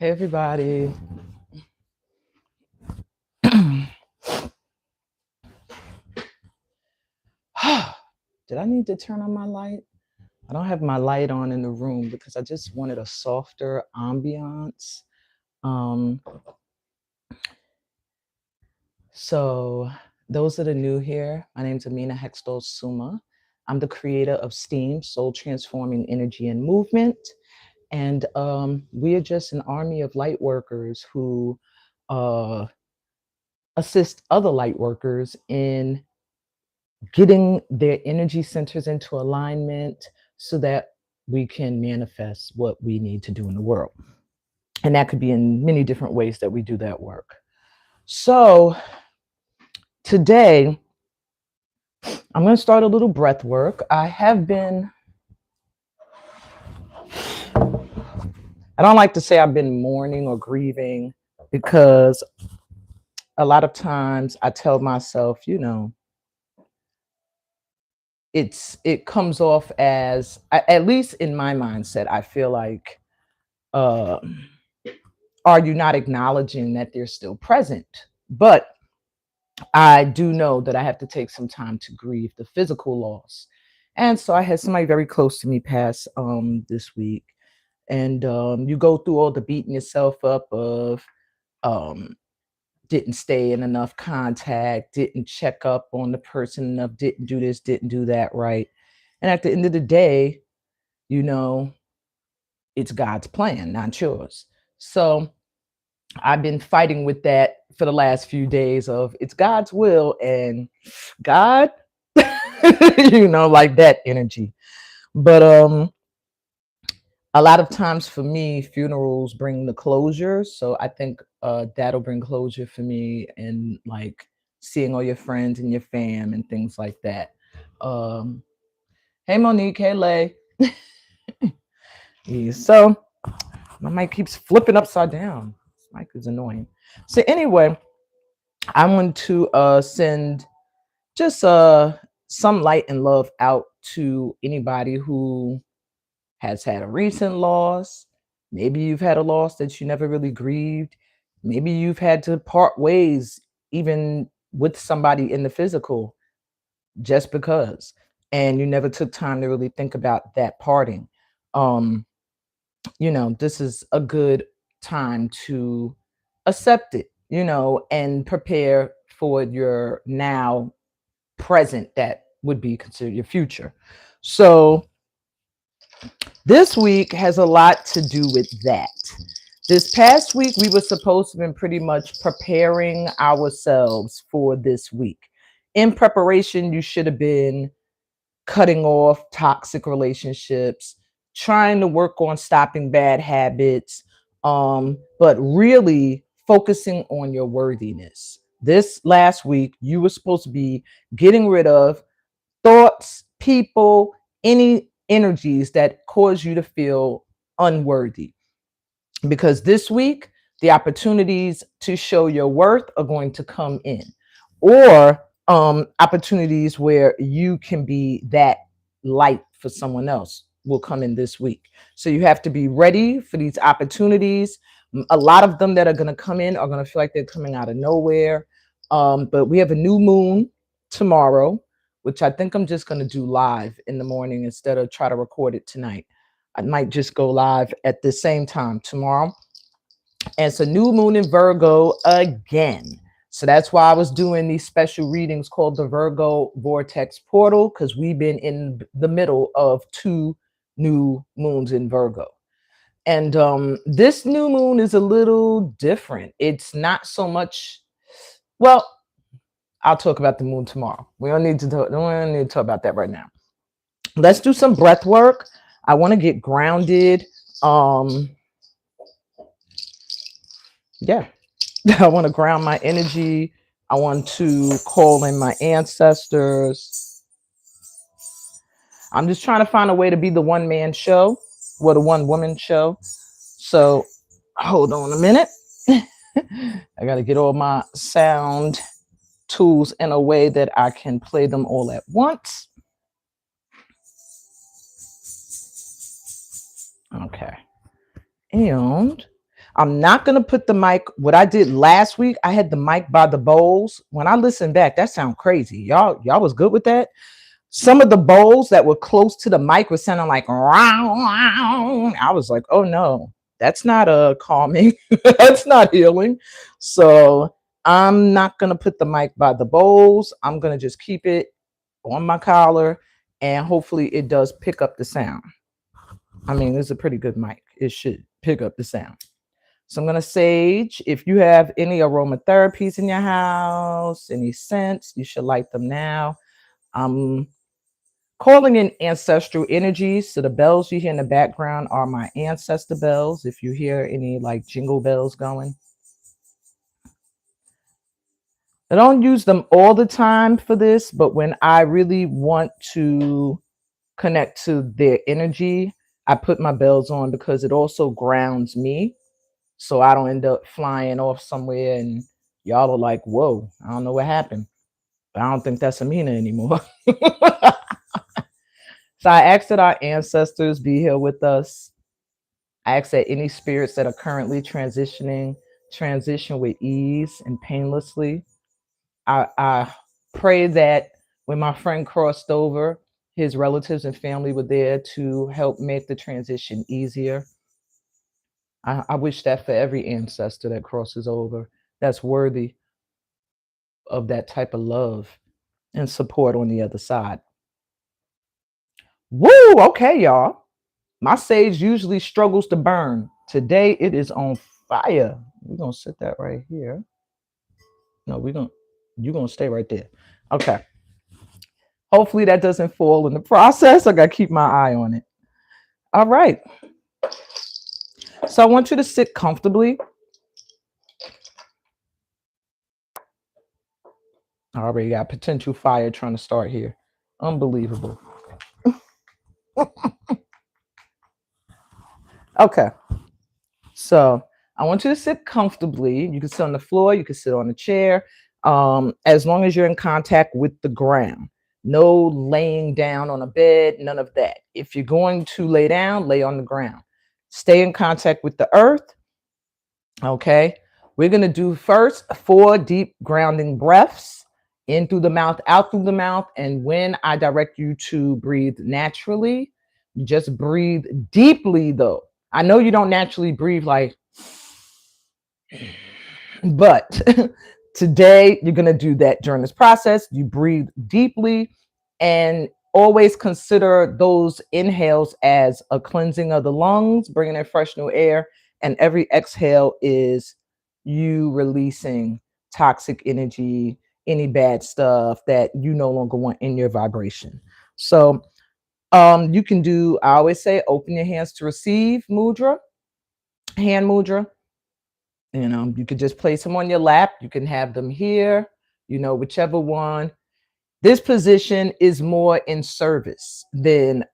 Hey everybody. Did I need to turn on my light? I don't have my light on in the room because I just wanted a softer ambiance. Um, so those that are new here, my name's Amina Heckstall-Soumah. I'm the creator of S.T.E.A.M, Soul Transforming Energy and Movement. And we are just an army of light workers who assist other light workers in getting their energy centers into alignment so that we can manifest what we need to do in the world. And that could be in many different ways that we do that work. So today, I'm going to start a little breath work. I don't like to say I've been mourning or grieving because a lot of times I tell myself, it comes off as, at least in my mindset, I feel like, are you not acknowledging that they're still present? But I do know that I have to take some time to grieve the physical loss. And so I had somebody very close to me pass this week. And you go through all the beating yourself up of didn't stay in enough contact, didn't check up on the person enough, didn't do this, didn't do that right. And at the end of the day, it's God's plan, not yours. So I've been fighting with that for the last few days of it's God's will and God, like that energy. But a lot of times for me, funerals bring the closure. So I think that'll bring closure for me, and like seeing all your friends and your fam and things like that. Hey Monique, hey Lay. Yeah, so my mic keeps flipping upside down. This mic is annoying. So anyway, I want to send just some light and love out to anybody who has had a recent loss. Maybe you've had a loss that you never really grieved. Maybe you've had to part ways even with somebody in the physical just because, and you never took time to really think about that parting. This is a good time to accept it, and prepare for your now present that would be considered your future. So this week has a lot to do with that. This past week, we were supposed to have been pretty much preparing ourselves for this week. In preparation, you should have been cutting off toxic relationships, trying to work on stopping bad habits, but really focusing on your worthiness. This last week, you were supposed to be getting rid of thoughts, people, any energies that cause you to feel unworthy. Because this week, the opportunities to show your worth are going to come in, or opportunities where you can be that light for someone else will come in this week. So you have to be ready for these opportunities. A lot of them that are going to come in are going to feel like they're coming out of nowhere. But we have a new moon tomorrow, which I think I'm just going to do live in the morning instead of try to record it tonight. I might just go live at the same time tomorrow. And it's a new moon in Virgo again. So that's why I was doing these special readings called the Virgo Vortex Portal, because we've been in the middle of 2 new moons in Virgo. And this new moon is a little different. It's not so much, well, I'll talk about the moon tomorrow. We don't need to talk about that right now. Let's do some breath work. I want to get grounded. Yeah, I want to ground my energy. I want to call in my ancestors. I'm just trying to find a way to be the one-man show or the one-woman show. So hold on a minute. I got to get all my sound tools in a way that I can play them all at once. Okay. And I'm not going to put the mic. What I did last week, I had the mic by the bowls. When I listened back, that sounded crazy. Y'all was good with that. Some of the bowls that were close to the mic were sounding like, I was like, oh no, that's not calming. That's not healing. So I'm not going to put the mic by the bowls. I'm going to just keep it on my collar, and hopefully it does pick up the sound. I mean, it's a pretty good mic. It should pick up the sound. So I'm going to sage. If you have any aromatherapies in your house, any scents, you should light them now. I'm calling in ancestral energies. So the bells you hear in the background are my ancestor bells. If you hear any like jingle bells going, I don't use them all the time for this, but when I really want to connect to their energy, I put my bells on because it also grounds me. So I don't end up flying off somewhere and y'all are like, whoa, I don't know what happened. But I don't think that's Amina anymore. So I ask that our ancestors be here with us. I ask that any spirits that are currently transitioning, transition with ease and painlessly. I pray that when my friend crossed over, his relatives and family were there to help make the transition easier. I wish that for every ancestor that crosses over, that's worthy of that type of love and support on the other side. Woo! Okay, y'all. My sage usually struggles to burn. Today it is on fire. We're gonna sit that right here. No, you're gonna stay right there. Okay. Hopefully that doesn't fall in the process. I gotta keep my eye on it. All right. So I want you to sit comfortably. I already got potential fire trying to start here. Unbelievable. Okay. So I want you to sit comfortably. You can sit on the floor, you can sit on a chair, as long as you're in contact with the ground. No laying down on a bed, none of that. If you're going to lay down, lay on the ground. Stay in contact with the earth. Okay. We're going to do first 4 deep grounding breaths, in through the mouth, out through the mouth. And when I direct you to breathe naturally, just breathe deeply though. I know you don't naturally breathe like, but today you're going to do that during this process. You breathe deeply and always consider those inhales as a cleansing of the lungs, bringing in fresh new air. And every exhale is you releasing toxic energy, any bad stuff that you no longer want in your vibration. So you can do, I always say, open your hands to receive mudra, hand mudra. You know, you could just place them on your lap. You can have them here, you know, whichever one. This position is more in service than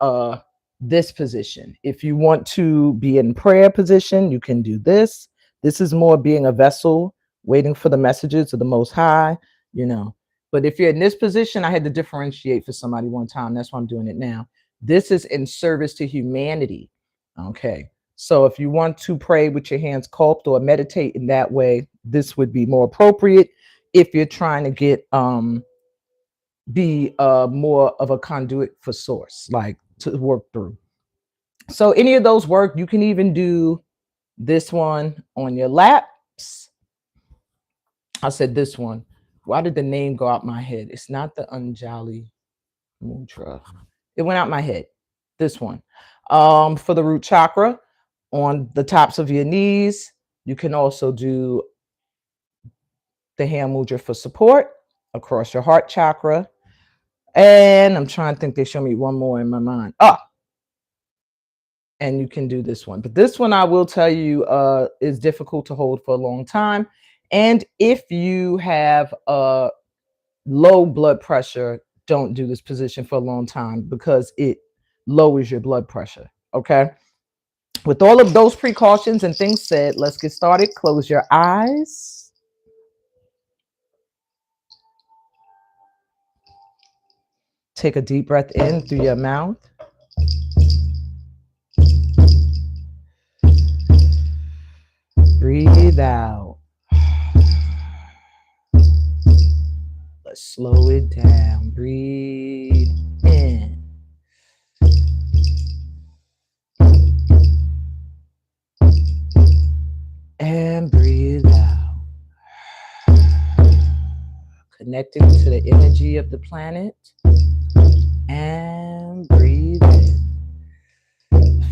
this position. If you want to be in prayer position, you can do this. This is more being a vessel, waiting for the messages of the Most High, you know. But if you're in this position, I had to differentiate for somebody one time. That's why I'm doing it now. This is in service to humanity. Okay. So if you want to pray with your hands cupped or meditate in that way, this would be more appropriate. If you're trying to get be more of a conduit for source, like to work through. So any of those work. You can even do this one on your laps. I said this one. Why did the name go out my head? It's not the Anjali Mudra. It went out my head. This one. For the root chakra, on the tops of your knees. You can also do the hand mudra for support across your heart chakra. And I'm trying to think, they show me one more in my mind. And you can do this one. But this one, I will tell you, is difficult to hold for a long time. And if you have low blood pressure, don't do this position for a long time because it lowers your blood pressure. Okay. With all of those precautions and things said, let's get started. Close your eyes. Take a deep breath in through your mouth. breathe out. Let's slow it down. Breathe in. And breathe out. Connecting to the energy of the planet. And breathe in.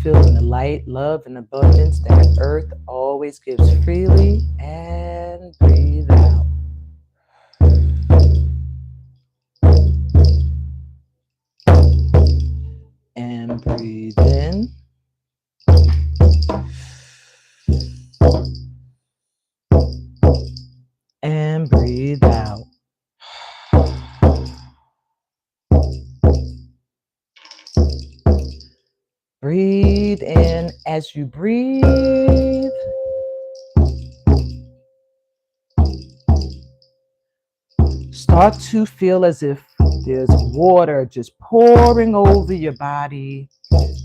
Feeling the light, love, and abundance that Earth always gives freely. And breathe out. And breathe in. And breathe out. Breathe in. As you breathe, start to feel as if there's water just pouring over your body,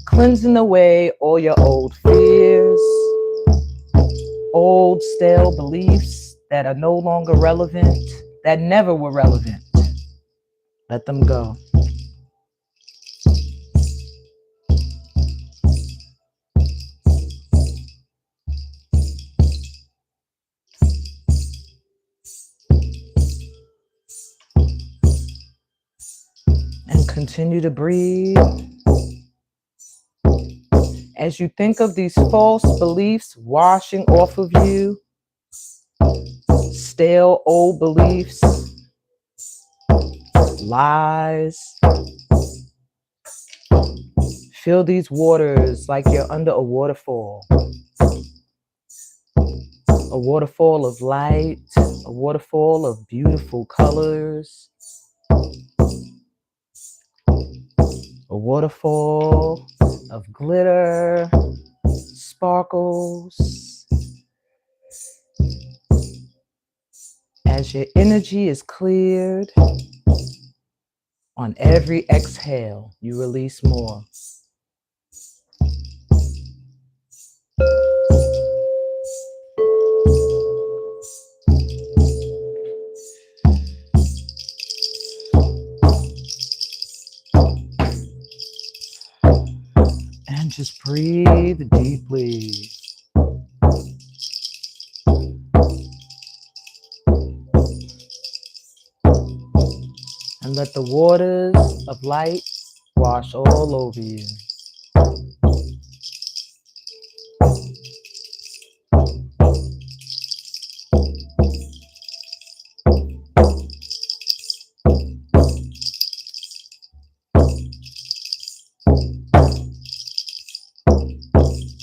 cleansing away all your old fears, old stale beliefs that are no longer relevant, that never were relevant. Let them go. And continue to breathe. As you think of these false beliefs washing off of you, stale old beliefs, lies, feel these waters like you're under a waterfall of light, a waterfall of beautiful colors, a waterfall of glitter, sparkles. As your energy is cleared, on every exhale, you release more. And just breathe deeply. And let the waters of light wash all over you.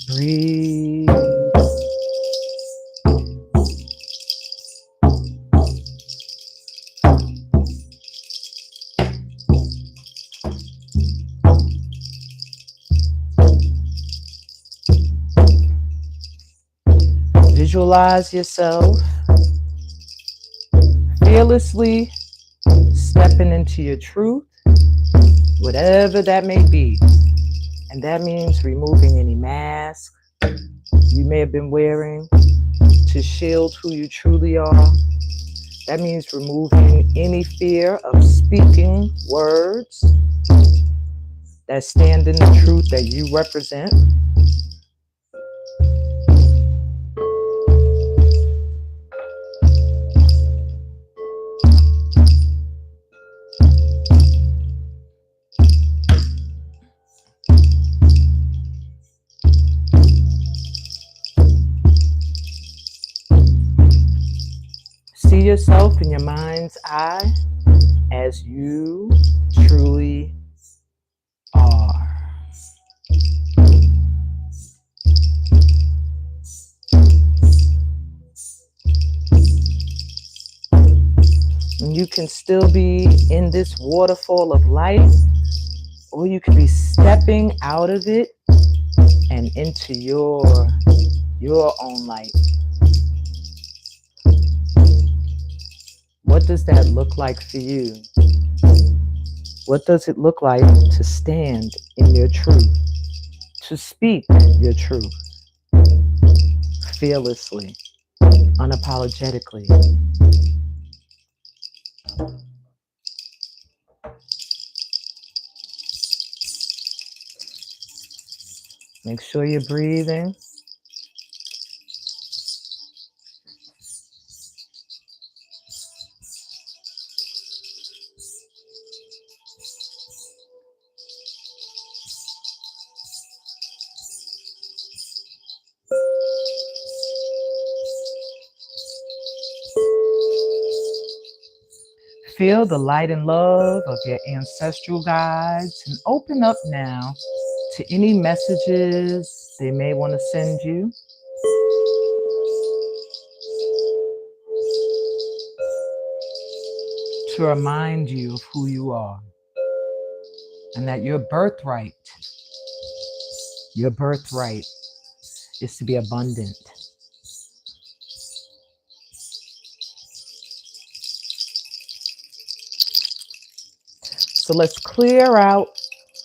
Breathe. Visualize yourself fearlessly stepping into your truth, whatever that may be. And that means removing any mask you may have been wearing to shield who you truly are. That means removing any fear of speaking words that stand in the truth that you represent. See yourself in your mind's eye as you truly are. And you can still be in this waterfall of light, or you can be stepping out of it and into your own light. What does that look like for you? What does it look like to stand in your truth, to speak your truth fearlessly? unapologetically. Make sure you're breathing. Feel the light and love of your ancestral guides and open up now to any messages they may want to send you. To remind you of who you are and that your birthright is to be abundant. So let's clear out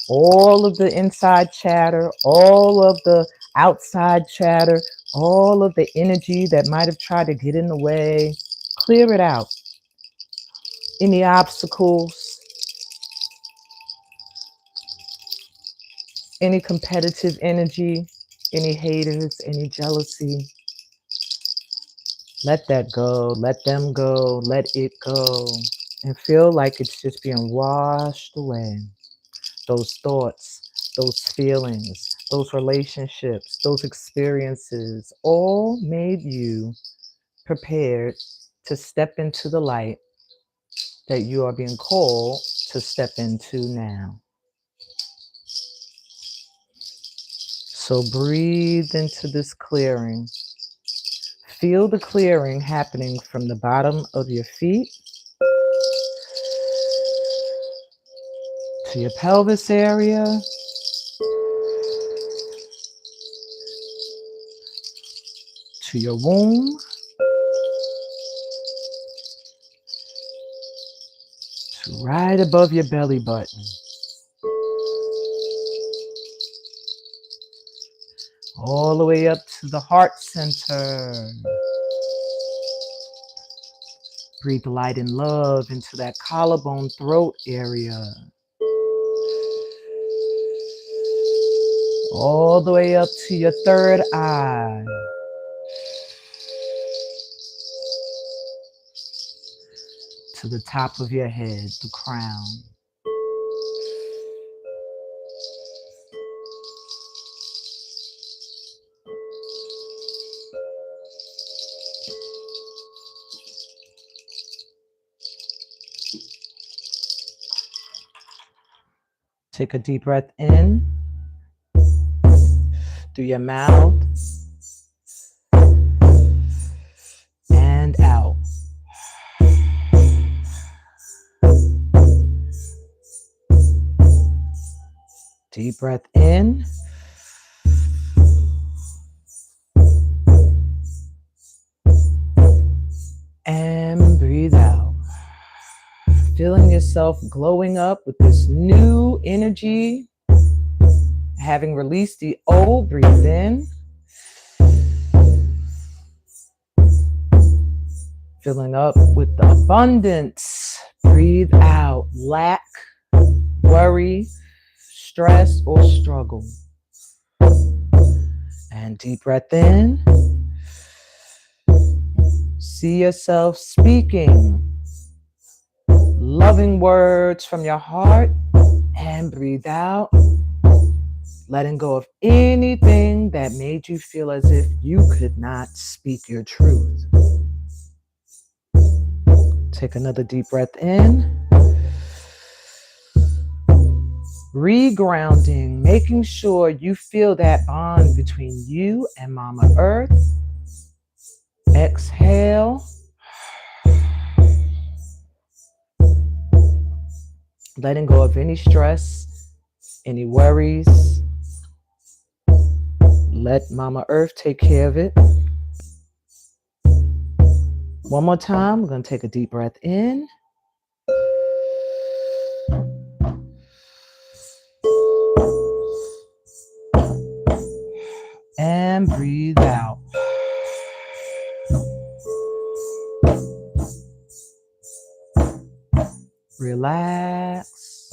all of the inside chatter, all of the outside chatter, all of the energy that might have tried to get in the way. Clear it out. Any obstacles, any competitive energy, any haters, any jealousy. Let that go, let them go, let it go. And feel like it's just being washed away. Those thoughts, those feelings, those relationships, those experiences all made you prepared to step into the light that you are being called to step into now. So breathe into this clearing. Feel the clearing happening from the bottom of your feet to your pelvis area, to your womb, to right above your belly button, all the way up to the heart center. Breathe light and love into that collarbone throat area. All the way up to your third eye. To the top of your head, the crown. Take a deep breath in through your mouth and out. Deep breath in and breathe out. Feeling yourself glowing up with this new energy. Having released the old, breathe in. Filling up with the abundance. Breathe out. Lack, worry, stress, or struggle. And deep breath in. See yourself speaking loving words from your heart. And breathe out. Letting go of anything that made you feel as if you could not speak your truth. Take another deep breath in. Regrounding, making sure you feel that bond between you and Mama Earth. Exhale. Letting go of any stress, any worries. Let Mama Earth take care of it. One more time, we're going to take a deep breath in. And breathe out. Relax.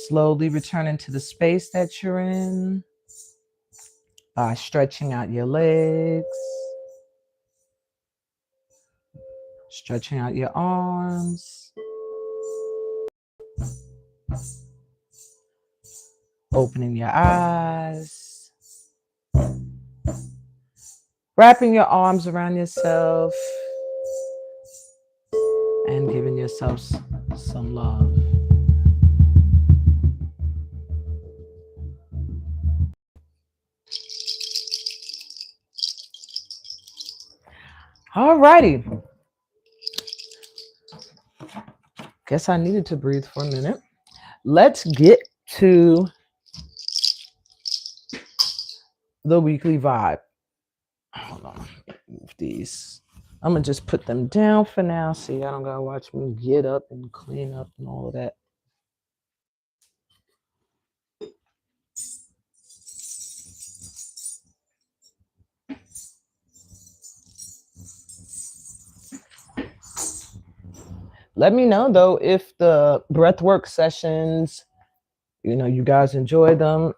Slowly returning to the space that you're in by stretching out your legs, stretching out your arms, opening your eyes, wrapping your arms around yourself, and giving yourself some love. All righty. Guess I needed to breathe for a minute. Let's get to the weekly vibe. Hold on, move these. I'm gonna just put them down for now. See, I don't gotta watch me get up and clean up and all of that. Let me know though if the breathwork sessions, you guys enjoy them.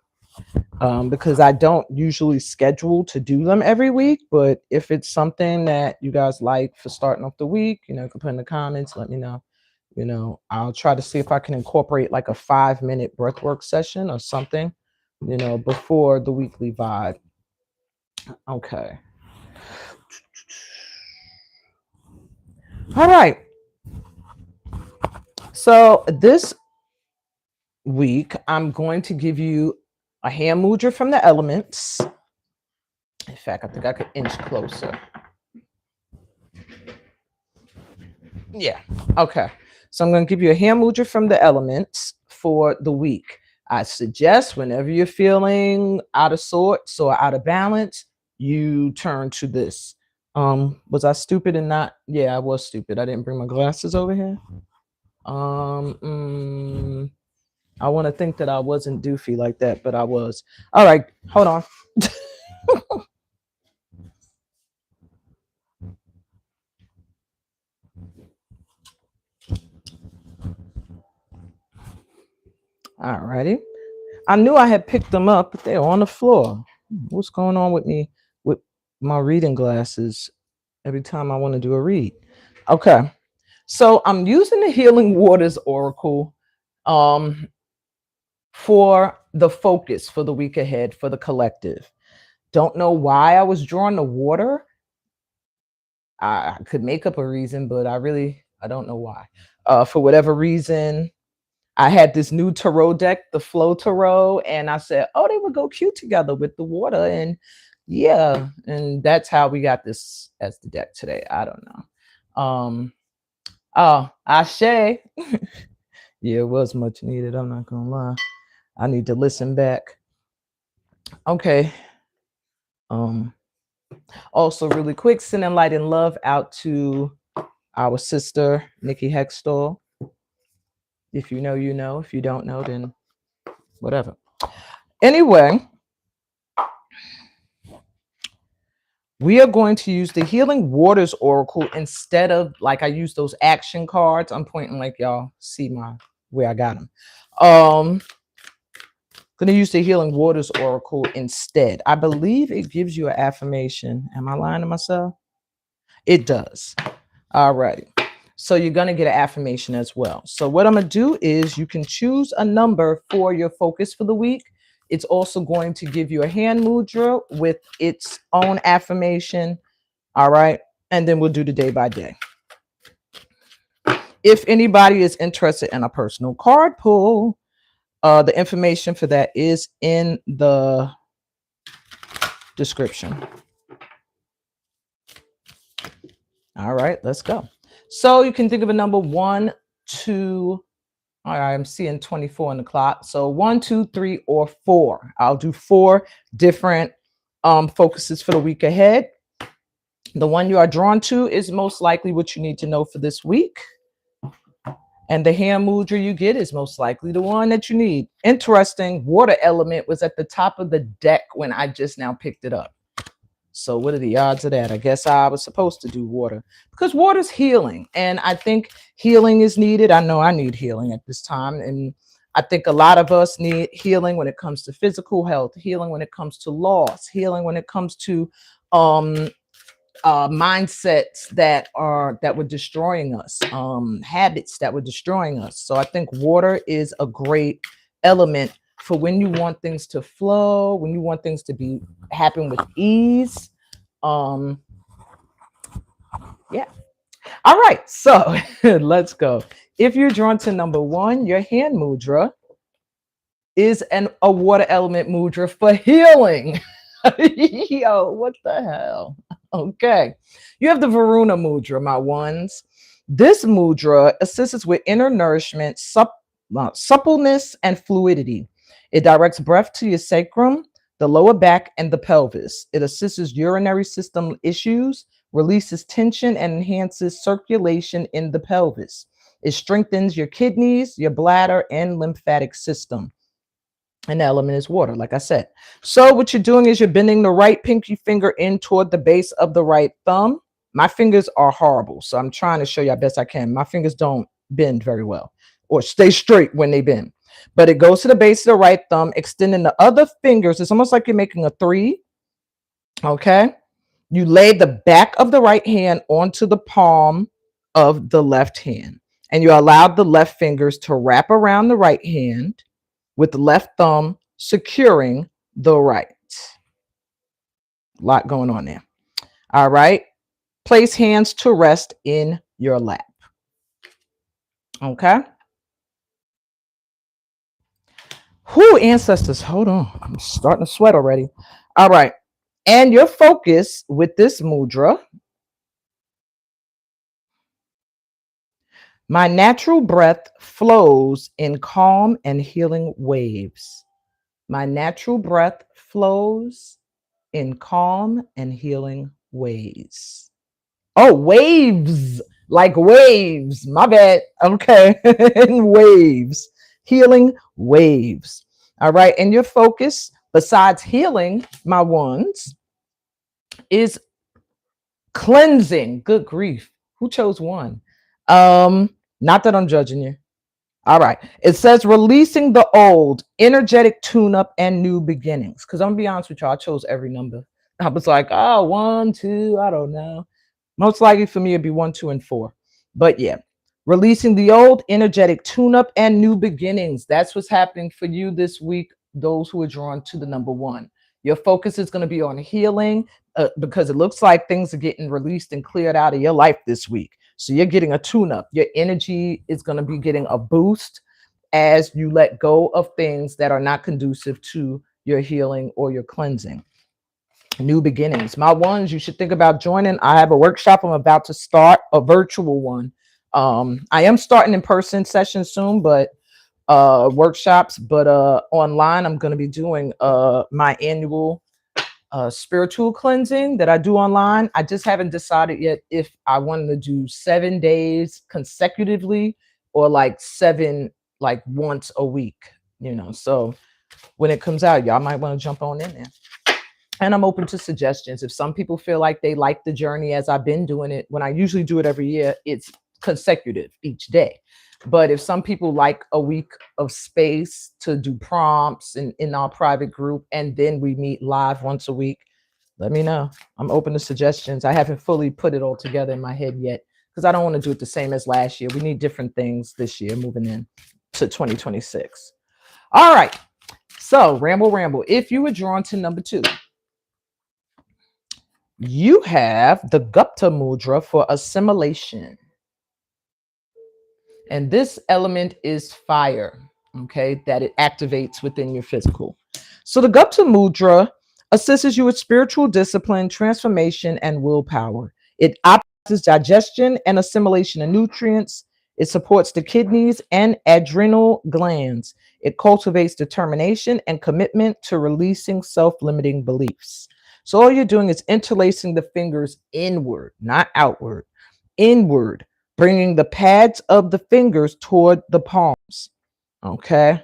Because I don't usually schedule to do them every week, but if it's something that you guys like for starting off the week, you can put in the comments, let me know. I'll try to see if I can incorporate like a 5-minute breathwork session or something, before the weekly vibe. Okay. All right. So this week, I'm going to give you a hand mudra from the elements. In fact, I think I could inch closer. Yeah. Okay. So I'm going to give you a hand mudra from the elements for the week. I suggest whenever you're feeling out of sorts or out of balance, you turn to this. Was I stupid and not? Yeah, I was stupid. I didn't bring my glasses over here. I want to think that I wasn't doofy like that, but I was. All right, hold on. All righty. I knew I had picked them up, but they're on the floor. What's going on with me with my reading glasses every time I want to do a read? Okay. So I'm using the Healing Waters Oracle for the focus for the week ahead for the collective. Don't know why I was drawn to water. I could make up a reason, but I don't know why. For whatever reason, I had this new tarot deck, the Flow Tarot, and I said, oh, they would go cute together with the water. And yeah, and that's how we got this as the deck today. I don't know. Oh, Ashe. Yeah, it was much needed. I'm not gonna lie. I need to listen back. Okay. Also really quick, sending light and love out to our sister, Nikki Heckstall. If you know, you know. If you don't know, then whatever. Anyway, we are going to use the Healing Waters Oracle instead of like I use those action cards. I'm pointing like y'all see where I got them. Going to use the Healing Waters Oracle instead. I believe it gives you an affirmation. Am I lying to myself? It does. All righty. So you're going to get an affirmation as well. So what I'm going to do is you can choose a number for your focus for the week. It's also going to give you a hand mudra with its own affirmation. All right. And then we'll do the day by day. If anybody is interested in a personal card pull, the information for that is in the description. All right, let's go. So you can think of a number 1, 2. All right, I'm seeing 24 on the clock. So 1, 2, 3, or 4. I'll do 4 different focuses for the week ahead. The one you are drawn to is most likely what you need to know for this week. And the hand mudra you get is most likely the one that you need. Interesting, water element was at the top of the deck when I just now picked it up. So what are the odds of that? I guess I was supposed to do water because water's healing. And I think healing is needed. I know I need healing at this time. And I think a lot of us need healing when it comes to physical health, healing when it comes to loss, healing when it comes to mindsets that were destroying us, habits that were destroying us. So I think water is a great element for when you want things to flow, when you want things to be happen with ease. Yeah. All right. So let's go. If you're drawn to number 1, your hand mudra is a water element mudra for healing. Yo, what the hell? Okay. You have the Varuna mudra, my ones. This mudra assists with inner nourishment, suppleness, and fluidity. It directs breath to your sacrum, the lower back, and the pelvis. It assists urinary system issues, releases tension, and enhances circulation in the pelvis. It strengthens your kidneys, your bladder, and lymphatic system. And the element is water, like I said. So what you're doing is you're bending the right pinky finger in toward the base of the right thumb. My fingers are horrible, so I'm trying to show you how best I can. My fingers don't bend very well or stay straight when they bend. But it goes to the base of the right thumb, extending the other fingers. It's almost like you're making a 3. Okay. You lay the back of the right hand onto the palm of the left hand, and you allow the left fingers to wrap around the right hand, with the left thumb securing the right. A lot going on there. All right. Place hands to rest in your lap. Okay. Who ancestors? Hold on. I'm starting to sweat already. All right. And your focus with this mudra. My natural breath flows in calm and healing waves. My natural breath flows in calm and healing ways. Oh, waves, like waves. My bad. Okay. Waves, healing waves. All right. And your focus, besides healing, my ones, is cleansing. Good grief. Who chose 1? Not that I'm judging you. All right. It says releasing the old, energetic tune-up, and new beginnings. Because I'm gonna be honest with you, I chose every number. I was like, oh, 1, 2, I don't know. Most likely for me, it'd be 1, 2, and 4. But yeah, releasing the old, energetic tune-up, and new beginnings. That's what's happening for you this week, those who are drawn to the number 1. Your focus is going to be on healing because it looks like things are getting released and cleared out of your life this week. So you're getting a tune-up. Your energy is going to be getting a boost as you let go of things that are not conducive to your healing or your cleansing. New beginnings. My ones, you should think about joining. I have a workshop I'm about to start, a virtual one. I am starting in person sessions soon, but workshops, but online I'm going to be doing my annual spiritual cleansing that I do online. I just haven't decided yet if I wanted to do 7 days consecutively or like 7, like once a week, so when it comes out, y'all might want to jump on in there. And I'm open to suggestions. If some people feel like they like the journey as I've been doing it, when I usually do it every year, it's consecutive each day. But if some people like a week of space to do prompts in our private group, and then we meet live once a week, let me know. I'm open to suggestions. I haven't fully put it all together in my head yet because I don't want to do it the same as last year. We need different things this year moving in to 2026. All right. So ramble. If you were drawn to number 2, you have the Gupta mudra for assimilation. And this element is fire, okay, that it activates within your physical. So the Gupta mudra assists you with spiritual discipline, transformation, and willpower. It optimizes digestion and assimilation of nutrients. It supports the kidneys and adrenal glands. It cultivates determination and commitment to releasing self-limiting beliefs. So all you're doing is interlacing the fingers inward, not outward, inward, bringing the pads of the fingers toward the palms. Okay.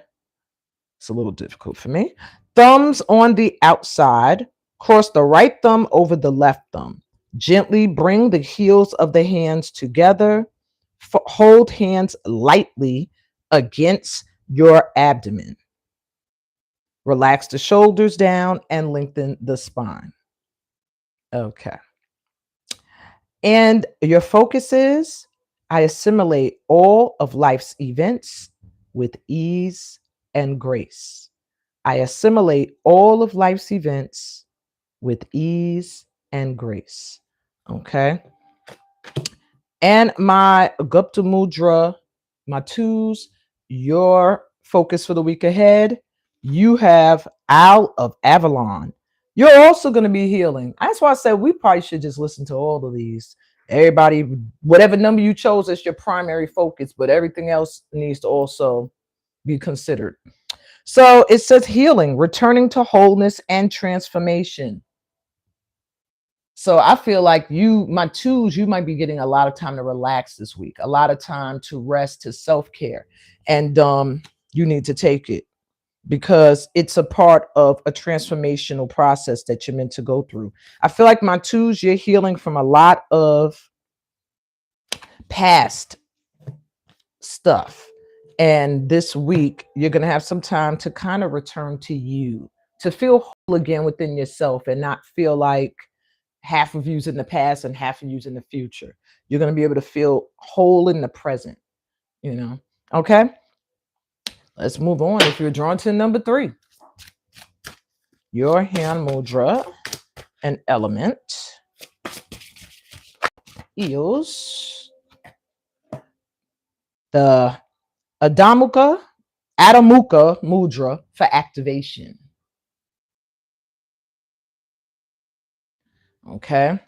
It's a little difficult for me. Thumbs on the outside, Cross the right thumb over the left thumb. Gently bring the heels of the hands together. Hold hands lightly against your abdomen. Relax the shoulders down and lengthen the spine. Okay. And your focus is, I assimilate all of life's events with ease and grace. I assimilate all of life's events with ease and grace. Okay. And my Gupta Mudra, my twos, your focus for the week ahead, you have Owl of Avalon. You're also going to be healing. That's why I said we probably should just listen to all of these. Everybody, whatever number you chose as your primary focus, but everything else needs to also be considered. So it says healing, returning to wholeness and transformation. So I feel like my twos, you might be getting a lot of time to relax this week, a lot of time to rest, to self-care. And you need to take it because it's a part of a transformational process that you're meant to go through. I feel like my twos, you're healing from a lot of past stuff. And this week, you're going to have some time to kind of return to you, to feel whole again within yourself and not feel like half of you's in the past and half of you's in the future. You're going to be able to feel whole in the present, Okay. Let's move on. If you're drawn to number 3, your hand mudra and element is the Adamuka mudra for activation. Okay.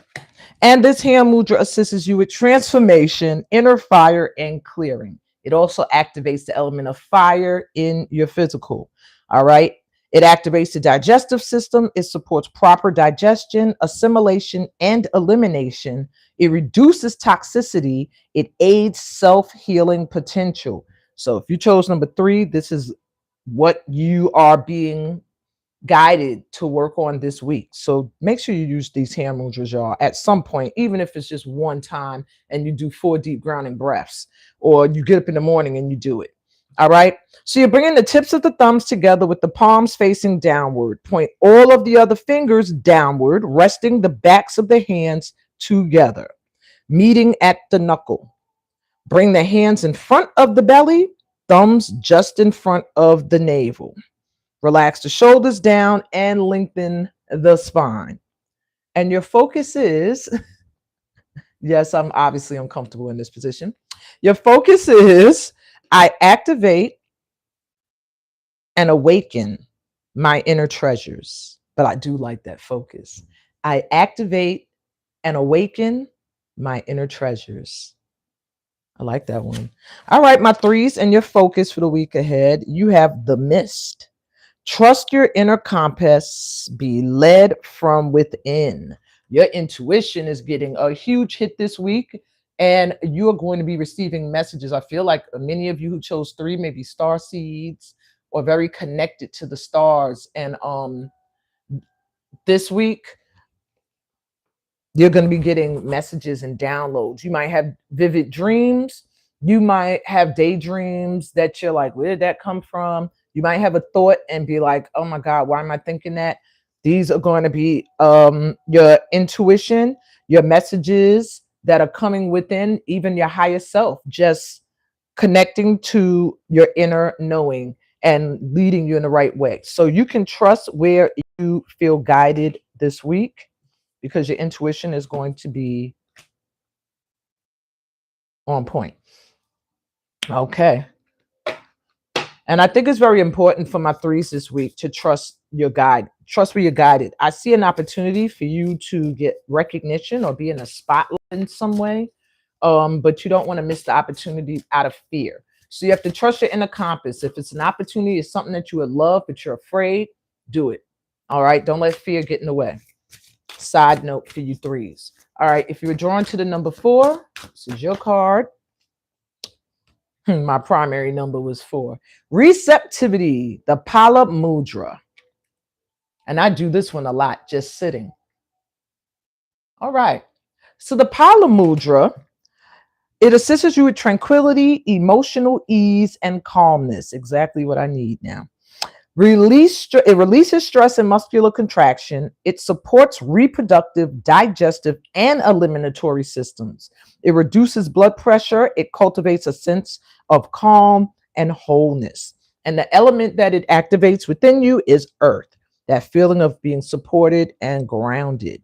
And this hand mudra assists you with transformation, inner fire, and clearing. It also activates the element of fire in your physical. All right. It activates the digestive system. It supports proper digestion, assimilation, and elimination. It reduces toxicity. It aids self-healing potential. So if you chose number 3, this is what you are being guided to work on this week. So make sure you use these hand mudras, y'all, at some point, even if it's just one time and you do 4 deep grounding breaths, or you get up in the morning and you do it. All right. So you're bringing the tips of the thumbs together with the palms facing downward. Point all of the other fingers downward, resting the backs of the hands together, meeting at the knuckle. Bring the hands in front of the belly, thumbs just in front of the navel. Relax the shoulders down and lengthen the spine. And your focus is, yes, I'm obviously uncomfortable in this position. Your focus is, I activate and awaken my inner treasures. But I do like that focus. I activate and awaken my inner treasures. I like that one. All right, my 3s and your focus for the week ahead. You have the mist. Trust your inner compass, be led from within. Your intuition is getting a huge hit this week, and you're going to be receiving messages. I feel like many of you who chose 3 may be star seeds or very connected to the stars. And this week, you're going to be getting messages and downloads. You might have vivid dreams. You might have daydreams that you're like, where did that come from? You might have a thought and be like, oh my God, why am I thinking that? These are going to be your intuition, your messages that are coming within, even your higher self, just connecting to your inner knowing and leading you in the right way. So you can trust where you feel guided this week, because your intuition is going to be on point. Okay. And I think it's very important for my 3s this week to trust your guide. Trust where you're guided. I see an opportunity for you to get recognition or be in a spotlight in some way, but you don't want to miss the opportunity out of fear. So you have to trust your inner compass. If it's an opportunity, it's something that you would love, but you're afraid, do it. All right. Don't let fear get in the way. Side note for you 3s. All right. If you're drawn to the number 4, this is your card. My primary number was 4. Receptivity, the Pala Mudra. And I do this one a lot, just sitting. All right. So the Pala Mudra, it assists you with tranquility, emotional ease, and calmness. Exactly what I need now. It releases stress and muscular contraction. It supports reproductive, digestive, and eliminatory systems. It reduces blood pressure. It cultivates a sense of calm and wholeness. And the element that it activates within you is earth, that feeling of being supported and grounded.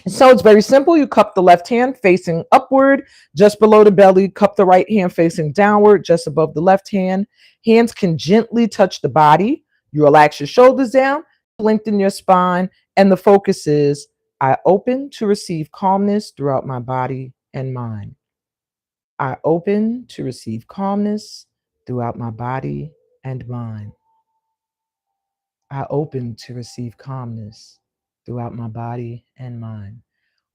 So it's very simple. You cup the left hand facing upward, just below the belly. Cup the right hand facing downward, just above the left hand. Hands can gently touch the body. You relax your shoulders down, lengthen your spine, and the focus is I open to receive calmness throughout my body and mind. I open to receive calmness throughout my body and mind. I open to receive calmness throughout my body and mind.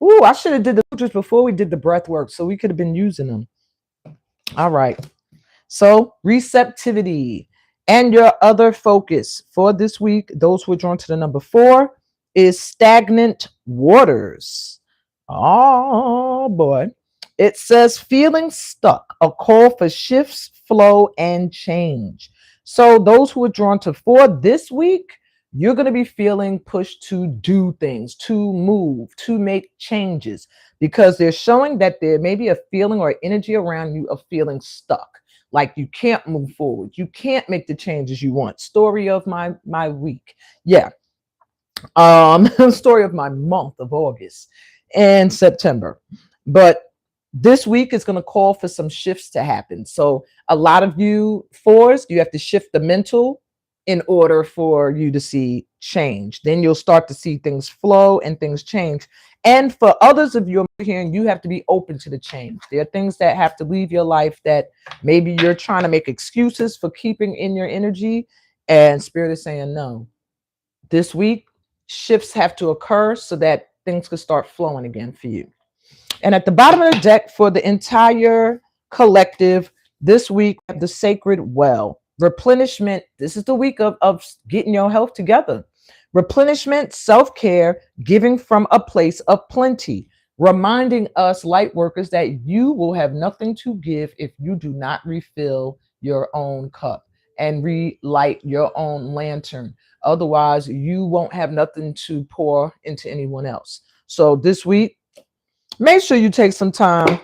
Ooh, I should have did the just before we did the breath work, so we could have been using them. All right. So receptivity and your other focus for this week, those who are drawn to the number 4, is stagnant waters. Oh boy. It says feeling stuck, a call for shifts, flow, and change. So those who are drawn to 4 this week, you're going to be feeling pushed to do things, to move, to make changes, because they're showing that there may be a feeling or energy around you of feeling stuck, like you can't move forward, you can't make the changes you want. Story of my week. Yeah. Story of my month of August and September. But this week is going to call for some shifts to happen. So a lot of you 4s, you have to shift the mental in order for you to see change. Then you'll start to see things flow and things change. And for others of you here, you have to be open to the change. There are things that have to leave your life that maybe you're trying to make excuses for keeping in your energy, and Spirit is saying no. This week, shifts have to occur so that things can start flowing again for you. And at the bottom of the deck for the entire collective this week, the sacred well. Replenishment. This is the week of getting your health together. Replenishment, self-care, giving from a place of plenty. Reminding us light workers that you will have nothing to give if you do not refill your own cup and relight your own lantern. Otherwise, you won't have nothing to pour into anyone else. So this week, make sure you take some time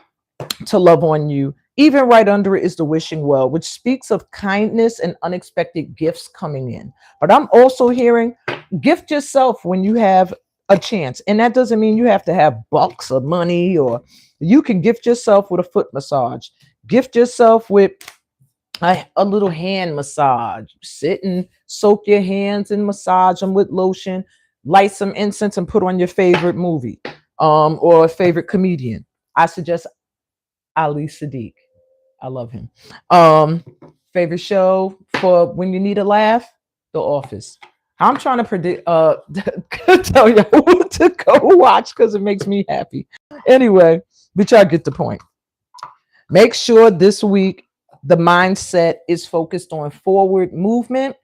to love on you. Even right under it is the wishing well, which speaks of kindness and unexpected gifts coming in. But I'm also hearing gift yourself when you have a chance. And that doesn't mean you have to have bucks of money, or you can gift yourself with a foot massage. Gift yourself with a little hand massage. Sit and soak your hands and massage them with lotion. Light some incense and put on your favorite movie or a favorite comedian. I suggest Ali Sadiq. I love him. Favorite show for when you need a laugh? The Office. I'm trying to predict tell you what to go watch because it makes me happy. Anyway, but y'all get the point. Make sure this week the mindset is focused on forward movement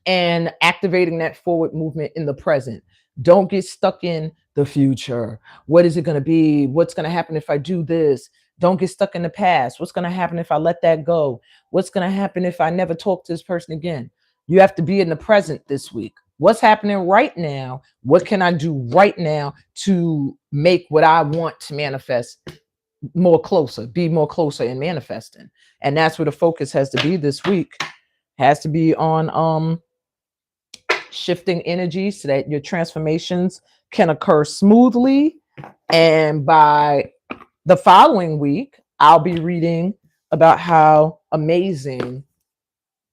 and activating that forward movement in the present. Don't get stuck in the future. What is it going to be? What's going to happen if I do this? Don't get stuck in the past. What's going to happen if I let that go? What's going to happen if I never talk to this person again? You have to be in the present this week. What's happening right now? What can I do right now to make what I want to manifest more closer, be more closer in manifesting? And that's where the focus has to be this week. Has to be on shifting energy so that your transformations can occur smoothly. And by the following week, I'll be reading about how amazing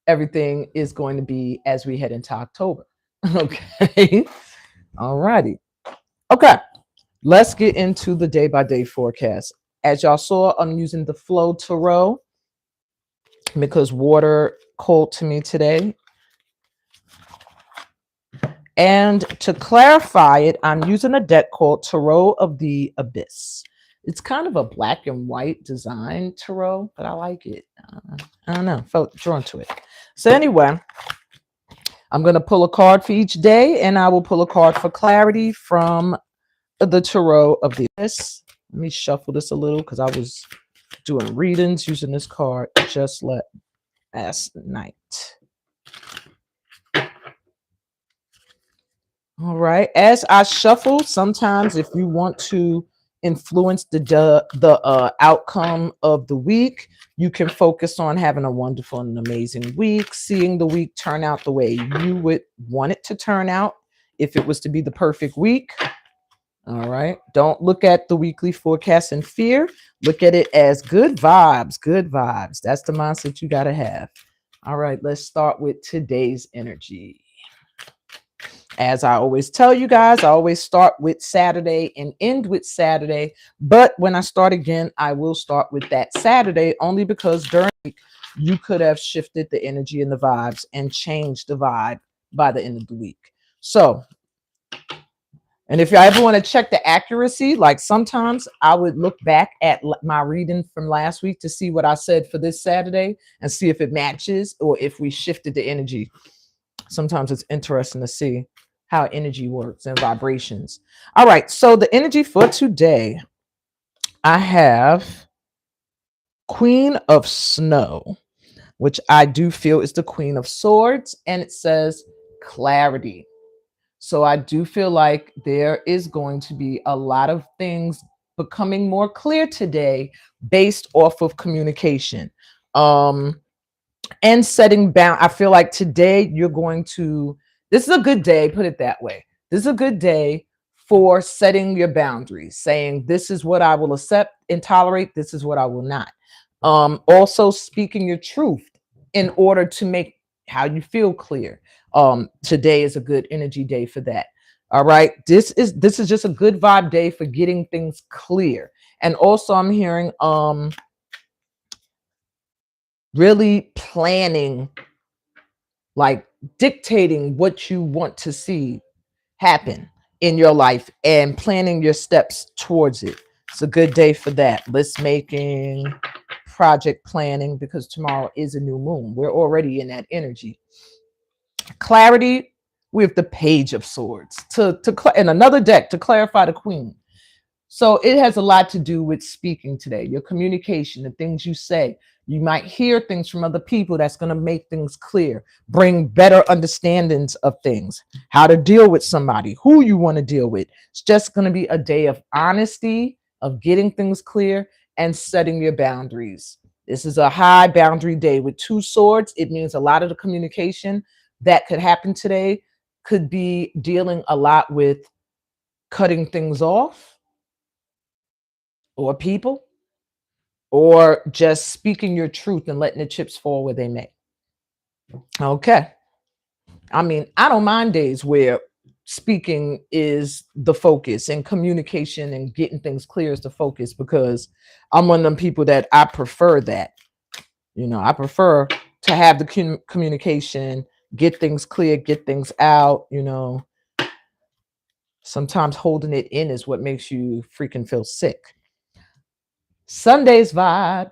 everything is going to be as we head into October. Okay. All righty. Okay. Let's get into the day-by-day forecast. As y'all saw, I'm using the Flow Tarot because water called to me today. And to clarify it, I'm using a deck called Tarot of the Abyss. It's kind of a black and white design tarot, but I like it. I don't know, felt drawn to it. So anyway, I'm going to pull a card for each day, and I will pull a card for clarity from the tarot of the list. Let me shuffle this a little because I was doing readings using this card just last night. All right. As I shuffle, sometimes if you want to influence the outcome of the week, you can focus on having a wonderful and amazing week, seeing the week turn out the way you would want it to turn out if it was to be the perfect week. All right. Don't look at the weekly forecast in fear. Look at it as good vibes, good vibes. That's the mindset you got to have. All right. Let's start with today's energy. As I always tell you guys, I always start with Saturday and end with Saturday. But when I start again, I will start with that Saturday only because during the week, you could have shifted the energy and the vibes and changed the vibe by the end of the week. So, and if you ever want to check the accuracy, like sometimes I would look back at my reading from last week to see what I said for this Saturday and see if it matches or if we shifted the energy. Sometimes it's interesting to see how energy works and vibrations. All right, so the energy for today, I have Queen of Snow, which I do feel is the Queen of Swords, and it says clarity. So I do feel like there is going to be a lot of things becoming more clear today based off of communication. And setting bound. I feel like today you're going to, this is a good day, put it that way. This is a good day for setting your boundaries, saying this is what I will accept and tolerate, this is what I will not. Also speaking your truth in order to make how you feel clear. Today is a good energy day for that. All right. This is just a good vibe day for getting things clear. And also I'm hearing really planning, like dictating what you want to see happen in your life and planning your steps towards it. It's a good day for that. List making, project planning, because tomorrow is a new moon. We're already in that energy. Clarity with the Page of Swords and another deck to clarify the Queen. So it has a lot to do with speaking today, your communication, the things you say. You might hear things from other people that's going to make things clear, bring better understandings of things, how to deal with somebody, who you want to deal with. It's just going to be a day of honesty, of getting things clear and setting your boundaries. This is a high boundary day with two swords. It means a lot of the communication that could happen today could be dealing a lot with cutting things off, or people, or just speaking your truth and letting the chips fall where they may. Okay. I mean, I don't mind days where speaking is the focus and communication and getting things clear is the focus, because I'm one of them people that I prefer that. You know, I prefer to have the communication, get things clear, get things out, you know. Sometimes holding it in is what makes you freaking feel sick. Sunday's vibe.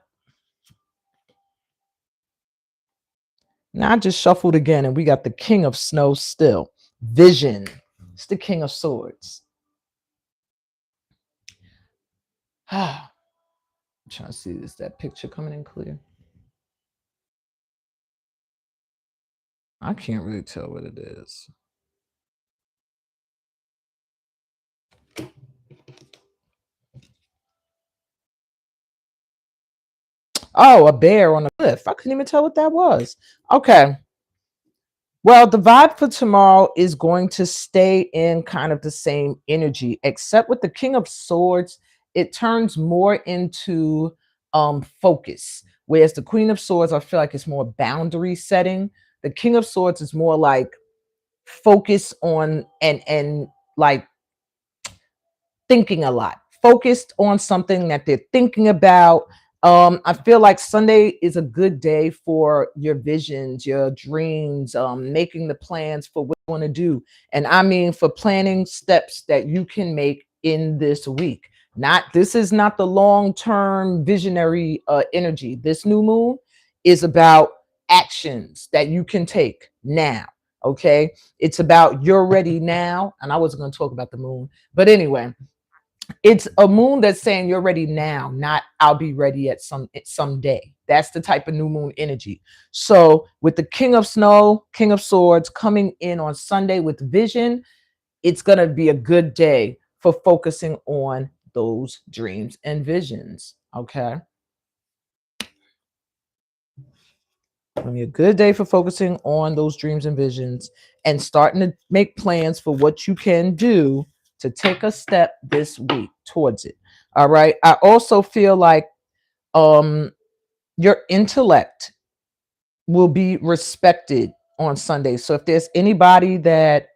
Now I just shuffled again and we got the King of Snow still. Vision. It's the King of Swords. I'm trying to see, is that picture coming in clear? I can't really tell what it is. Oh, a bear on a cliff. I couldn't even tell what that was. Okay. Well, the vibe for tomorrow is going to stay in kind of the same energy, except with the King of Swords, it turns more into focus. Whereas the Queen of Swords, I feel like it's more boundary setting. The King of Swords is more like focus on and like thinking a lot, focused on something that they're thinking about. I feel like Sunday is a good day for your visions, your dreams, making the plans for what you want to do. And I mean, for planning steps that you can make in this week. This is not the long-term visionary energy. This new moon is about actions that you can take now. Okay. It's about you're ready now. And I wasn't going to talk about the moon, but anyway, it's a moon that's saying you're ready now, not I'll be ready at some day. That's the type of new moon energy. So with the King of Snow, King of Swords coming in on Sunday with vision, it's going to be a good day for focusing on those dreams and visions. Okay. Gonna be a good day for focusing on those dreams and visions and starting to make plans for what you can do to take a step this week towards it. All right. I also feel like um your intellect will be respected on Sunday. So if there's anybody that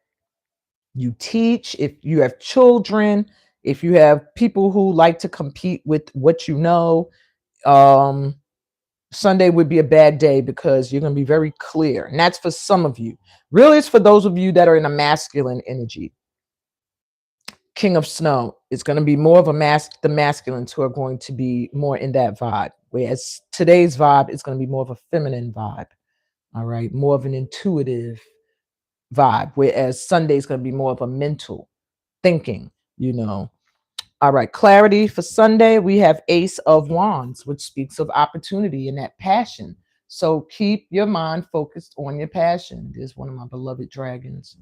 you teach, if you have children, if you have people who like to compete with what you know, um Sunday would be a bad day because you're going to be very clear. And that's for some of you. Really, it's for those of you that are in a masculine energy. King of Snow is going to be more of the masculines who are going to be more in that vibe. Whereas today's vibe is going to be more of a feminine vibe. All right. More of an intuitive vibe. Whereas Sunday is going to be more of a mental thinking, you know. All right, clarity for Sunday, we have Ace of Wands, which speaks of opportunity and that passion. So keep your mind focused on your passion. There's one of my beloved dragons.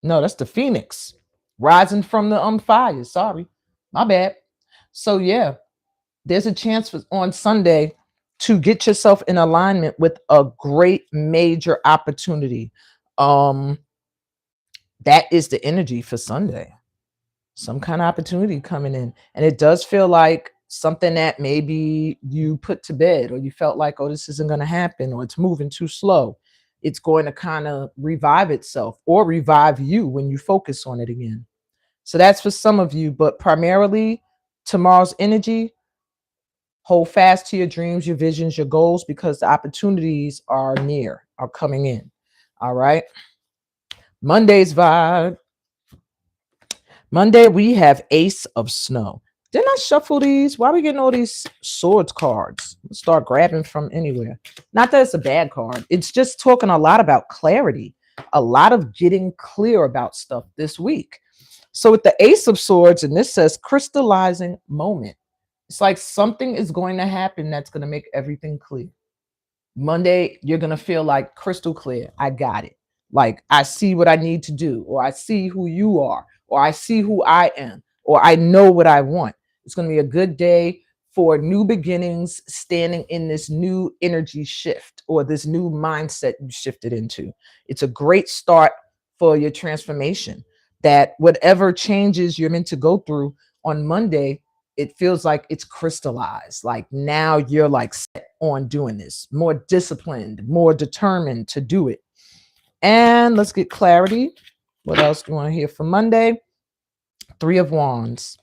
No, that's the Phoenix rising from the fire. Sorry, my bad. So yeah, there's a chance for, on Sunday to get yourself in alignment with a great major opportunity. Um, that is the energy for Sunday. Some kind of opportunity coming in. And it does feel like something that maybe you put to bed or you felt like, oh, this isn't going to happen or it's moving too slow. It's going to kind of revive itself or revive you when you focus on it again. So that's for some of you, but primarily tomorrow's energy, hold fast to your dreams, your visions, your goals, because the opportunities are near, are coming in. All right. Monday's vibe. Monday, we have Ace of Snow. Didn't I shuffle these? Why are we getting all these swords cards? Let's start grabbing from anywhere. Not that it's a bad card. It's just talking a lot about clarity, a lot of getting clear about stuff this week. So with the Ace of Swords, and this says crystallizing moment. It's like something is going to happen that's going to make everything clear. Monday, you're going to feel like crystal clear. I got it. Like I see what I need to do, or I see who you are, or I see who I am, or I know what I want. It's going to be a good day for new beginnings, standing in this new energy shift or this new mindset you shifted into. It's a great start for your transformation. That whatever changes you're meant to go through on Monday, it feels like it's crystallized. Like now you're like set on doing this, more disciplined, more determined to do it. And let's get clarity. What else do you want to hear for Monday? Three of Wands.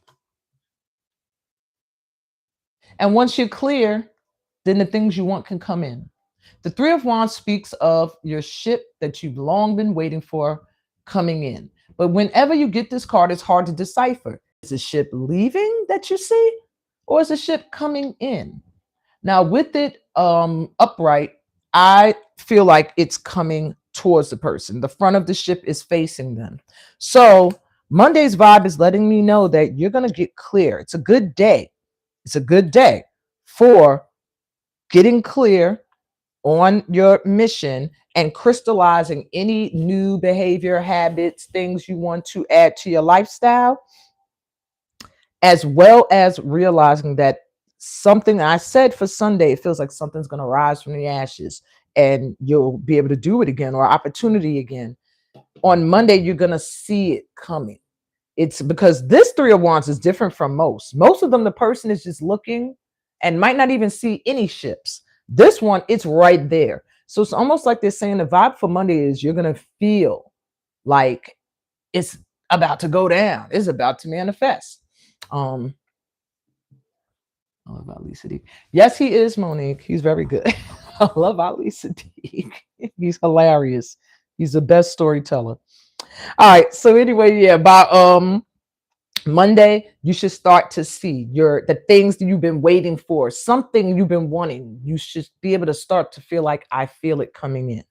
And once you're clear, then the things you want can come in. The Three of Wands speaks of your ship that you've long been waiting for coming in. But whenever you get this card, it's hard to decipher. Is the ship leaving that you see, or is the ship coming in? Now, with it upright, I feel like it's coming towards the person. The front of the ship is facing them. So Monday's vibe is letting me know that you're going to get clear. It's a good day. It's a good day for getting clear on your mission and crystallizing any new behavior, habits, things you want to add to your lifestyle, as well as realizing that something I said for Sunday, it feels like something's going to rise from the ashes and you'll be able to do it again, or opportunity again. On Monday, you're going to see it coming. It's because this Three of Wands is different from most. Most of them, the person is just looking and might not even see any ships. This one, it's right there. So it's almost like they're saying the vibe for Monday is you're going to feel like it's about to go down. It's about to manifest. I love Ali Sadiq. Yes, he is, Monique. He's very good. I love Ali Sadiq. He's hilarious. He's the best storyteller. All right. So anyway, yeah, by Monday, you should start to see the things that you've been waiting for, something you've been wanting. You should be able to start to feel like I feel it coming in.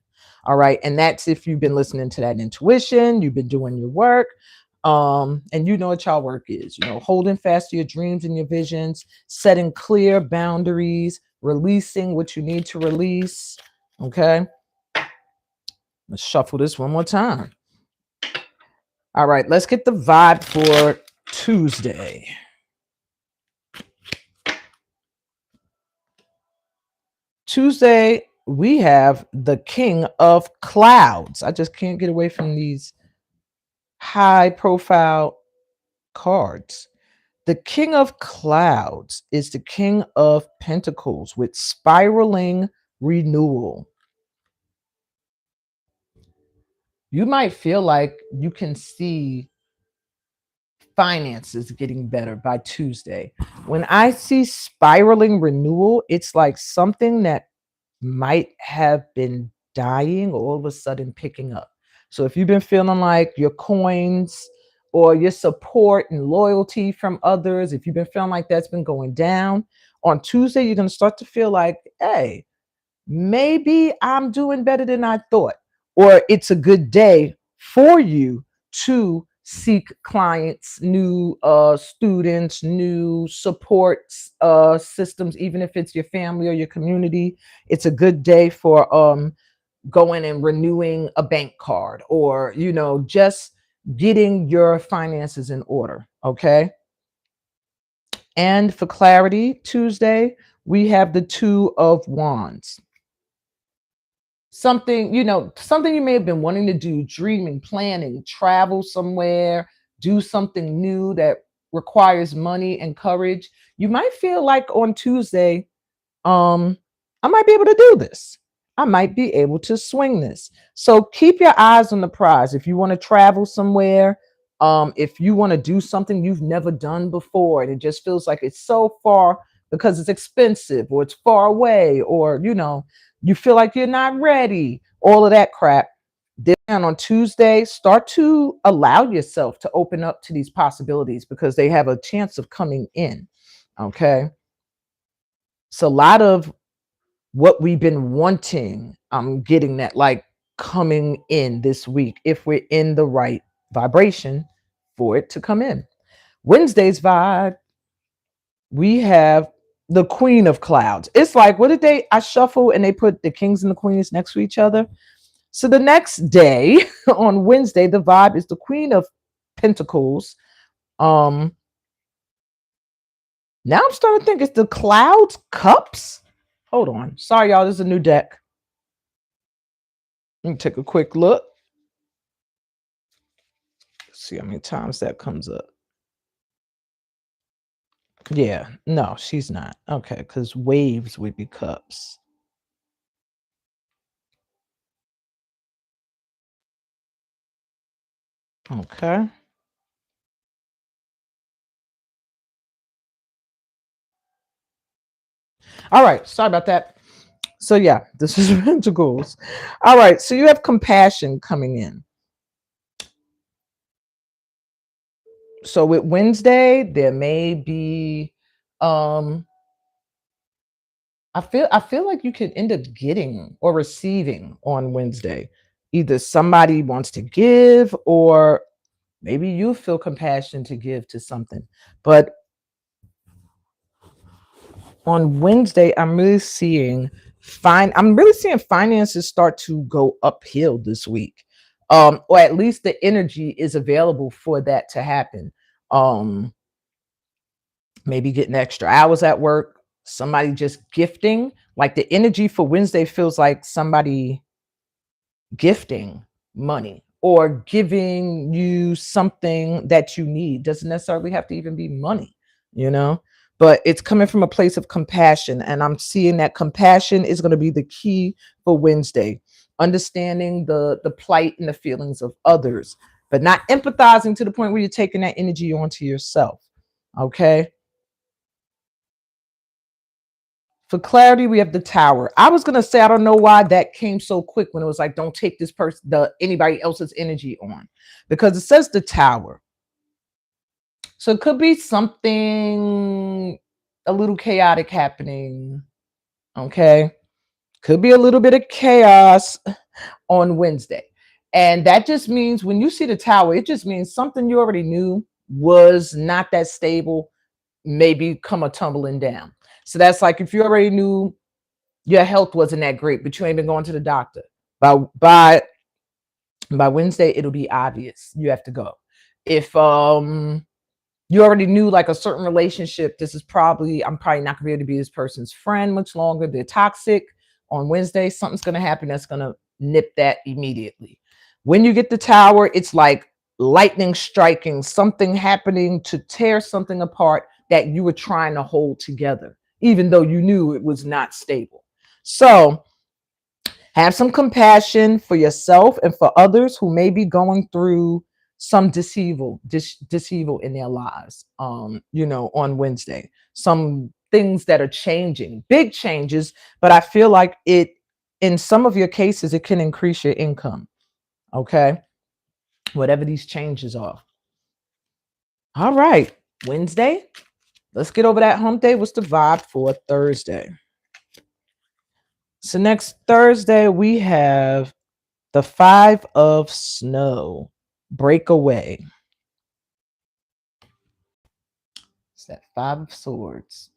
All right. And that's if you've been listening to that intuition, you've been doing your work. And you know what y'all work is, holding fast to your dreams and your visions, setting clear boundaries, releasing what you need to release. Okay. Let's shuffle this one more time. All right, let's get the vibe for Tuesday. Tuesday, we have the King of Clouds. I just can't get away from these high profile cards. The King of Clouds is the King of Pentacles with spiraling renewal. You might feel like you can see finances getting better by Tuesday. When I see spiraling renewal, it's like something that might have been dying all of a sudden picking up. So if you've been feeling like your coins or your support and loyalty from others, if you've been feeling like that's been going down, on Tuesday, you're going to start to feel like, hey, maybe I'm doing better than I thought. Or it's a good day for you to seek clients, new students, new support systems, even if it's your family or your community. It's a good day for going and renewing a bank card, or just getting your finances in order. Okay. And for clarity, Tuesday, we have the Two of Wands. Something you may have been wanting to do, dreaming, planning, travel somewhere, do something new that requires money and courage. You might feel like on Tuesday, I might be able to do this. I might be able to swing this. So keep your eyes on the prize. If you want to travel somewhere, if you want to do something you've never done before and it just feels like it's so far because it's expensive or it's far away, or you feel like you're not ready, all of that crap. Then on Tuesday, start to allow yourself to open up to these possibilities because they have a chance of coming in. Okay. So a lot of what we've been wanting, I'm getting that like coming in this week if we're in the right vibration for it to come in. Wednesday's vibe, we have the Queen of Clouds. It's like, what did I shuffle and they put the kings and the queens next to each other. So the next day on Wednesday, the vibe is the Queen of Pentacles. Now I'm starting to think it's the Clouds Cups. Hold on. Sorry, y'all. This is a new deck. Let me take a quick look. See how many times that comes up. Yeah, no, she's not. Okay, because waves would be cups. Okay. All right. Sorry about that. So yeah, this is Pentacles. All right. So you have compassion coming in. So with Wednesday, there may be I feel like you could end up getting or receiving on Wednesday. Either somebody wants to give, or maybe you feel compassion to give to something. But on Wednesday, I'm really seeing finances start to go uphill this week. Or at least the energy is available for that to happen. Maybe getting extra hours at work, somebody just gifting. Like the energy for Wednesday feels like somebody gifting money or giving you something that you need. Doesn't necessarily have to even be money, but it's coming from a place of compassion. And I'm seeing that compassion is going to be the key for Wednesday. Understanding the plight and the feelings of others, but not empathizing to the point where you're taking that energy onto yourself. Okay. For clarity, we have the Tower. I was gonna say I don't know why that came so quick when it was like, don't take this person, anybody else's energy on, because it says the Tower. So it could be something a little chaotic happening. Okay, could be a little bit of chaos. on Wednesday. And that just means when you see the tower, it just means something you already knew was not that stable, maybe come a tumbling down. So that's like if you already knew your health wasn't that great, but you ain't been going to the doctor. By Wednesday, it'll be obvious you have to go. If you already knew like a certain relationship, I'm probably not gonna be able to be this person's friend much longer. They're toxic. On Wednesday, something's gonna happen that's gonna nip that immediately. When you get the tower, it's like lightning striking, something happening to tear something apart that you were trying to hold together, even though you knew it was not stable. So have some compassion for yourself and for others who may be going through some deceival in their lives. On Wednesday, some things that are changing, big changes, but I feel like in some of your cases, it can increase your income. Okay. Whatever these changes are. All right. Wednesday. Let's get over that hump day. What's the vibe for Thursday? So next Thursday, we have the 5 of snow, breakaway. It's that 5 of swords.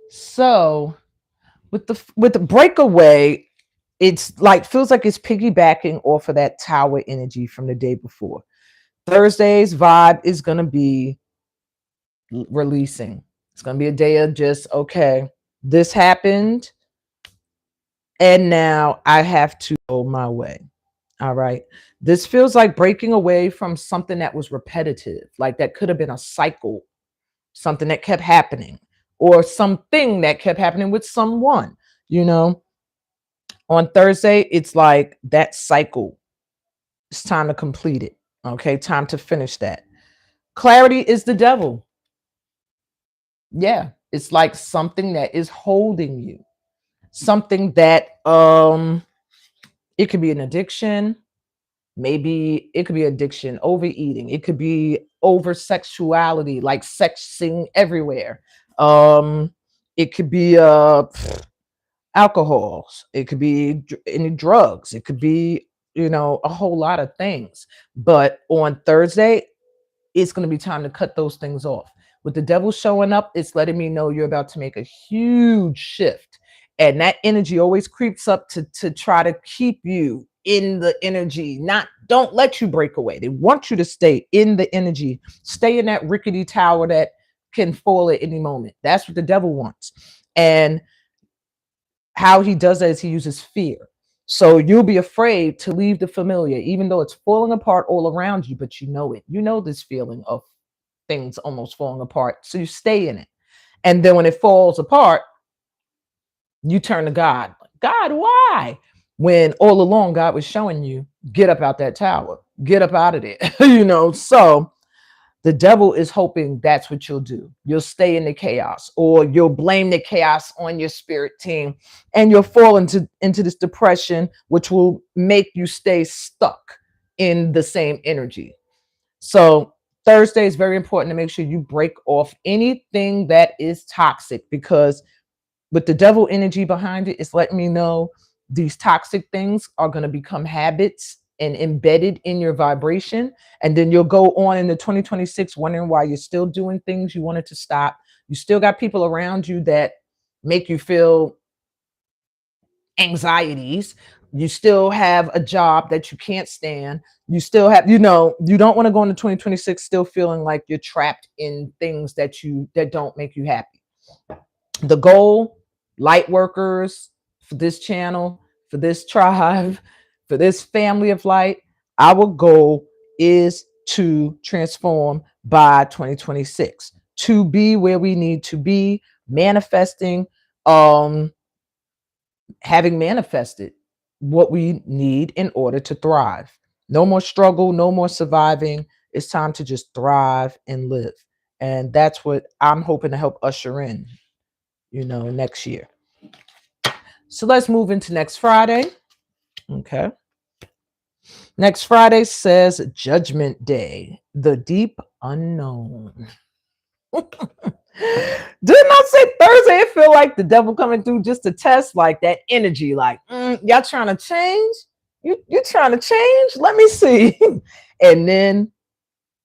So with the breakaway, it's like feels like it's piggybacking off of that tower energy from the day before. Thursday's vibe is going to be releasing. It's going to be a day of just, okay, this happened, and now I have to go my way. All right. This feels like breaking away from something that was repetitive, like that could have been a cycle, something that kept happening, or something that kept happening with someone. You know, on Thursday, it's like that cycle. It's time to complete it. Okay. Time to finish that. Clarity is the devil. Yeah. It's like something that is holding you, something that, it could be an addiction. Maybe it could be addiction, overeating. It could be over sexuality, like sexing everywhere. Um, it could be alcohols. It could be any drugs. It could be, a whole lot of things. But on Thursday, it's going to be time to cut those things off. With the devil showing up, it's letting me know you're about to make a huge shift. And that energy always creeps up to try to keep you in the energy, don't let you break away. They want you to stay in the energy, stay in that rickety tower that can fall at any moment. That's what the devil wants. And how he does that is he uses fear. So you'll be afraid to leave the familiar, even though it's falling apart all around you, but you know it. You know this feeling of things almost falling apart. So you stay in it. And then when it falls apart, you turn to God. God, why? When all along God was showing you, get up out that tower, get up out of there. So the devil is hoping that's what you'll do. You'll stay in the chaos, or you'll blame the chaos on your spirit team, and you'll fall into this depression, which will make you stay stuck in the same energy. So Thursday is very important to make sure you break off anything that is toxic, because with the devil energy behind it, it's letting me know these toxic things are going to become habits and embedded in your vibration. And then you'll go on into 2026 wondering why you're still doing things you wanted to stop. You still got people around you that make you feel anxieties. You still have a job that you can't stand. You still have, you don't want to go into 2026 still feeling like you're trapped in things that don't make you happy. The goal, light workers, for this channel, for this tribe, for this family of light, our goal is to transform by 2026, to be where we need to be, manifesting, having manifested what we need in order to thrive. No more struggle, no more surviving. It's time to just thrive and live. And that's what I'm hoping to help usher in, next year. So let's move into next Friday. Okay. Next Friday says Judgment Day, the deep unknown. Didn't I say Thursday? It feel like the devil coming through just to test like that energy. Like, y'all trying to change? You trying to change? Let me see. And then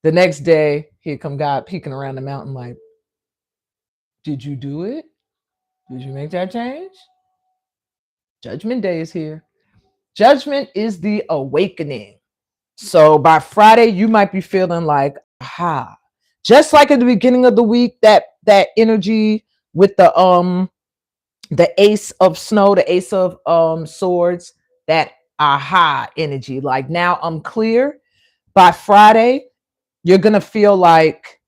the next day, here come God peeking around the mountain like, did you do it? Did you make that change? Judgment Day is here. Judgment is the awakening. So by Friday, you might be feeling like, aha. Just like at the beginning of the week, that energy with the ace of snow, the ace of swords, that aha energy. Like now I'm clear. By Friday, you're gonna feel like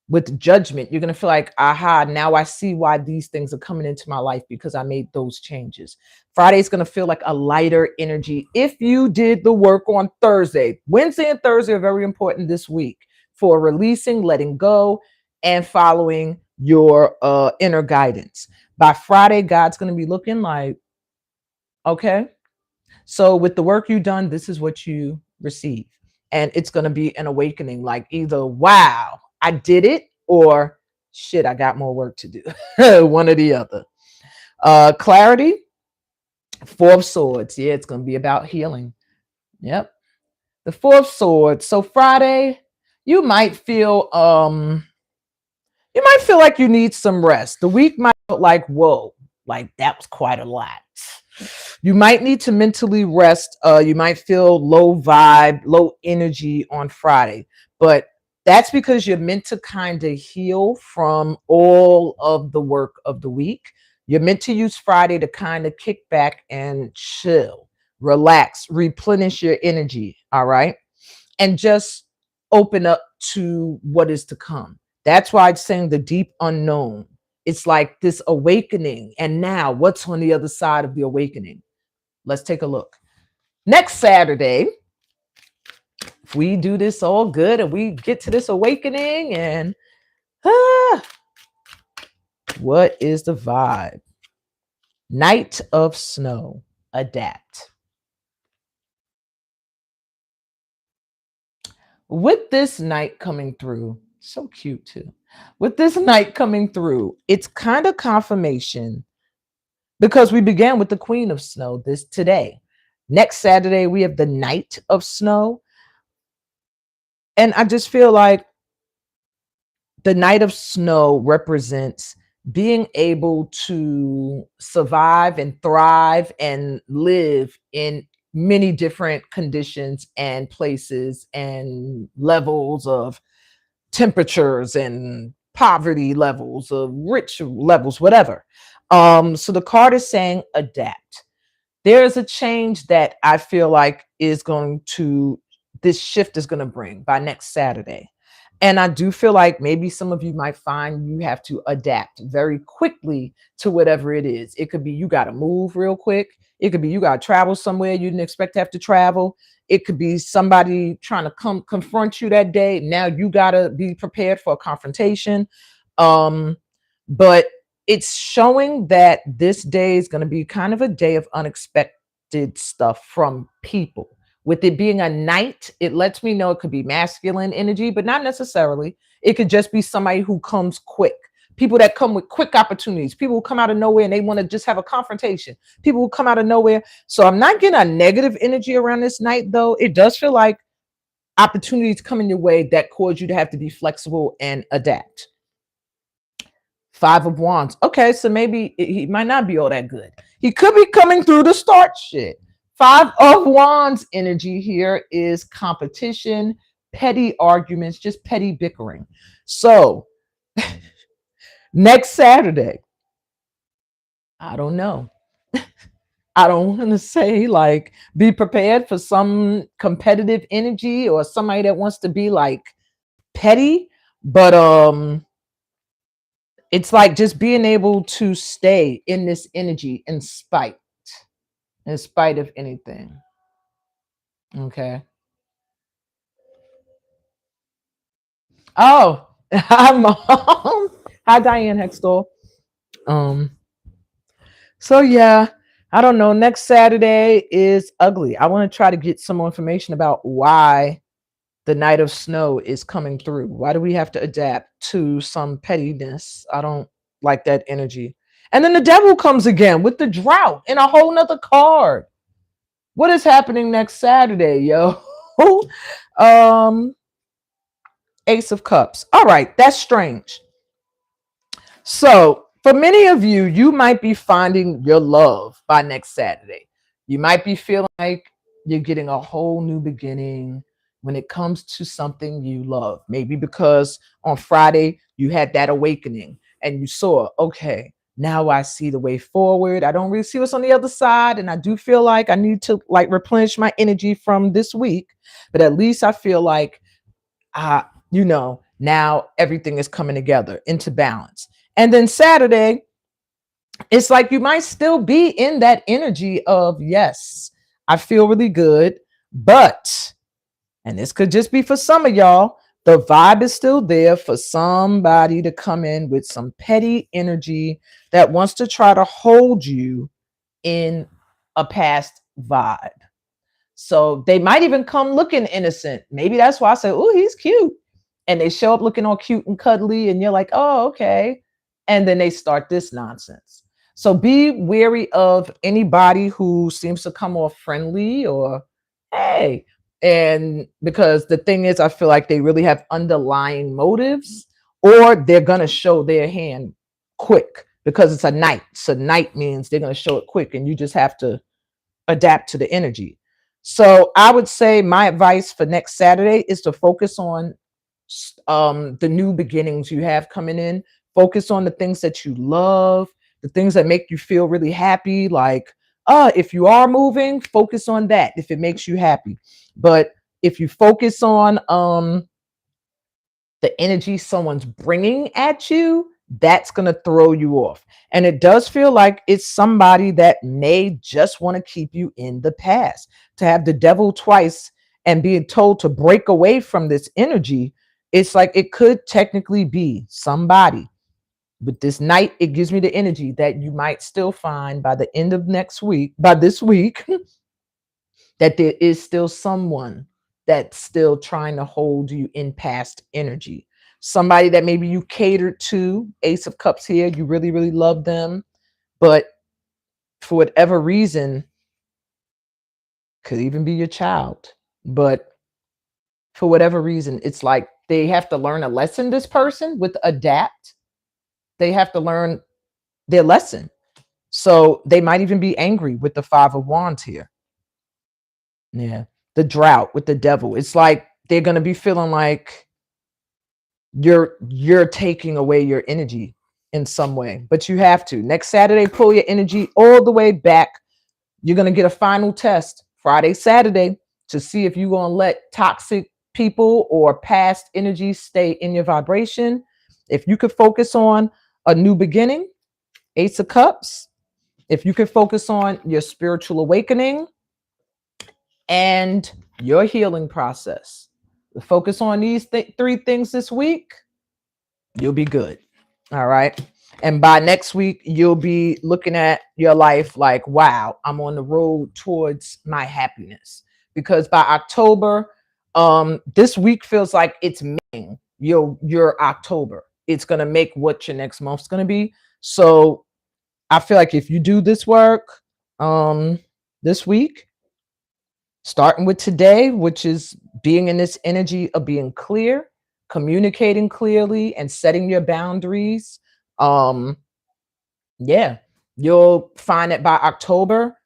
with judgment, you're going to feel like, aha, now I see why these things are coming into my life because I made those changes. Friday's going to feel like a lighter energy. If you did the work on Thursday, Wednesday and Thursday are very important this week for releasing, letting go, and following your inner guidance. By Friday, God's going to be looking like, okay, so with the work you've done, this is what you receive. And it's going to be an awakening, like either, wow, I did it, or shit, I got more work to do. One or the other. Clarity, Four of Swords. Yeah, it's going to be about healing. Yep. The Four of Swords. So Friday, you might feel like you need some rest. The week might feel like, whoa, like that was quite a lot. You might need to mentally rest. You might feel low vibe, low energy on Friday, but that's because you're meant to kind of heal from all of the work of the week. You're meant to use Friday to kind of kick back and chill, relax, replenish your energy. All right. And just open up to what is to come. That's why it's saying the deep unknown. It's like this awakening. And now what's on the other side of the awakening? Let's take a look. Next Saturday, if we do this all good and we get to this awakening and what is the vibe? Night of Snow, adapt. With this night coming through, so cute too. With this night coming through, it's kind of confirmation because we began with the Queen of Snow this today. Next Saturday, we have the Night of Snow. And I just feel like the Night of Snow represents being able to survive and thrive and live in many different conditions and places and levels of temperatures and poverty levels of rich levels, whatever. So the card is saying adapt. There is a change that I feel like this shift is going to bring by next Saturday. And I do feel like maybe some of you might find you have to adapt very quickly to whatever it is. It could be you got to move real quick. It could be you got to travel somewhere you didn't expect to have to travel. It could be somebody trying to confront you that day. Now you got to be prepared for a confrontation. But it's showing that this day is going to be kind of a day of unexpected stuff from people. With it being a night, it lets me know it could be masculine energy, but not necessarily. It could just be somebody who comes quick. People that come with quick opportunities. People who come out of nowhere and they want to just have a confrontation. People who come out of nowhere. So I'm not getting a negative energy around this night, though. It does feel like opportunities coming your way that cause you to have to be flexible and adapt. Five of Wands. Okay, so maybe he might not be all that good. He could be coming through to start shit. Five of Wands energy here is competition, petty arguments, just petty bickering. So next Saturday, I don't know. I don't want to say like be prepared for some competitive energy or somebody that wants to be like petty, but it's like just being able to stay in this energy in spite of anything. Okay. Oh, hi, Mom. Hi, Diane Heckstall. Um, so yeah, I don't know. Next Saturday is ugly. I want to try to get some more information about why The night of snow is coming through. Why do we have to adapt to some pettiness? I don't like that energy. And then the devil comes again with the drought and a whole nother card. What is happening next Saturday, yo? um, Ace of Cups. All right, that's strange. So, for many of you, you might be finding your love by next Saturday. You might be feeling like you're getting a whole new beginning when it comes to something you love. Maybe because on Friday you had that awakening and you saw, okay, now I see the way forward. I don't really see what's on the other side. And I do feel like I need to like replenish my energy from this week. But at least I feel like now everything is coming together into balance. And then Saturday, it's like you might still be in that energy of, yes, I feel really good, but, and this could just be for some of y'all, the vibe is still there for somebody to come in with some petty energy that wants to try to hold you in a past vibe. So they might even come looking innocent. Maybe that's why I say, oh, he's cute. And they show up looking all cute and cuddly, and you're like, oh, okay. And then they start this nonsense. So be wary of anybody who seems to come off friendly or, hey. And because the thing is, I feel like they really have underlying motives, or they're going to show their hand quick because it's a night. So night means they're going to show it quick, and you just have to adapt to the energy. So I would say my advice for next Saturday is to focus on the new beginnings you have coming in. Focus on the things that you love, the things that make you feel really happy. Like, if you are moving, focus on that if it makes you happy. But if you focus on the energy someone's bringing at you, that's going to throw you off. And it does feel like it's somebody that may just want to keep you in the past. To have the devil twice and being told to break away from this energy, it's like it could technically be somebody. But this night, it gives me the energy that you might still find by the end of next week, by this week, that there is still someone that's still trying to hold you in past energy. Somebody that maybe you catered to, Ace of Cups here, you really, really love them, but for whatever reason, could even be your child, but for whatever reason, it's like they have to learn a lesson, this person with adapt. They have to learn their lesson. So they might even be angry with the Five of Wands here. Yeah. The drought with the devil. It's like they're going to be feeling like you're taking away your energy in some way, but you have to. Next Saturday, pull your energy all the way back. You're going to get a final test Friday, Saturday to see if you're going to let toxic people or past energy stay in your vibration. If you could focus on a new beginning, Ace of Cups. If you could focus on your spiritual awakening and your healing process, focus on these three things this week, you'll be good. All right. And by next week, you'll be looking at your life like, wow, I'm on the road towards my happiness. Because by October, this week feels like it's making your October. It's gonna make what your next month's gonna be. So I feel like if you do this work this week, starting with today, which is being in this energy of being clear, communicating clearly, and setting your boundaries. Yeah, you'll find that by October,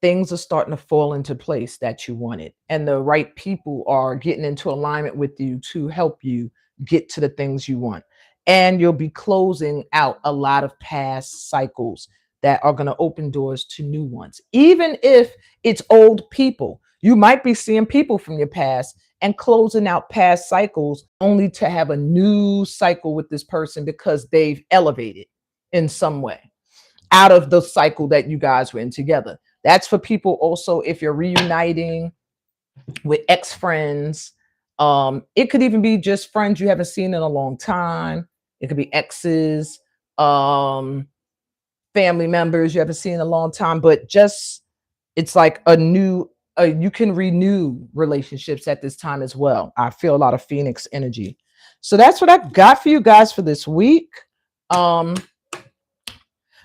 things are starting to fall into place that you wanted. And the right people are getting into alignment with you to help you get to the things you want. And you'll be closing out a lot of past cycles that are going to open doors to new ones. Even if it's old people, you might be seeing people from your past and closing out past cycles only to have a new cycle with this person because they've elevated in some way out of the cycle that you guys were in together. That's for people also if you're reuniting with ex-friends. It could even be just friends you haven't seen in a long time. It could be exes, family members you haven't seen in a long time, but just it's like a new you can renew relationships at this time as well. I feel a lot of Phoenix energy. So that's what I got for you guys for this week.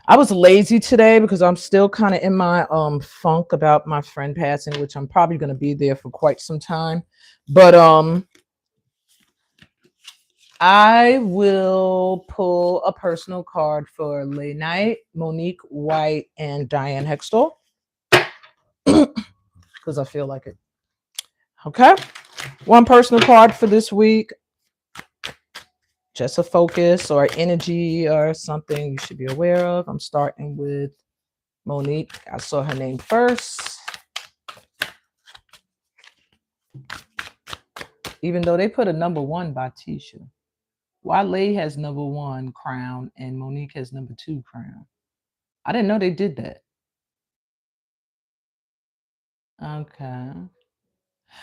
I was lazy today because I'm still kind of in my funk about my friend passing, which I'm probably going to be there for quite some time. But I will pull a personal card for Lay Night, Monique White, and Diane Heckstall because I feel like it. Okay. One personal card for this week. Just a focus or energy or something you should be aware of. I'm starting with Monique. I saw her name first. Even though they put a number 1 by Tisha. Wale has number 1 crown and Monique has number 2 crown. I didn't know they did that. Okay.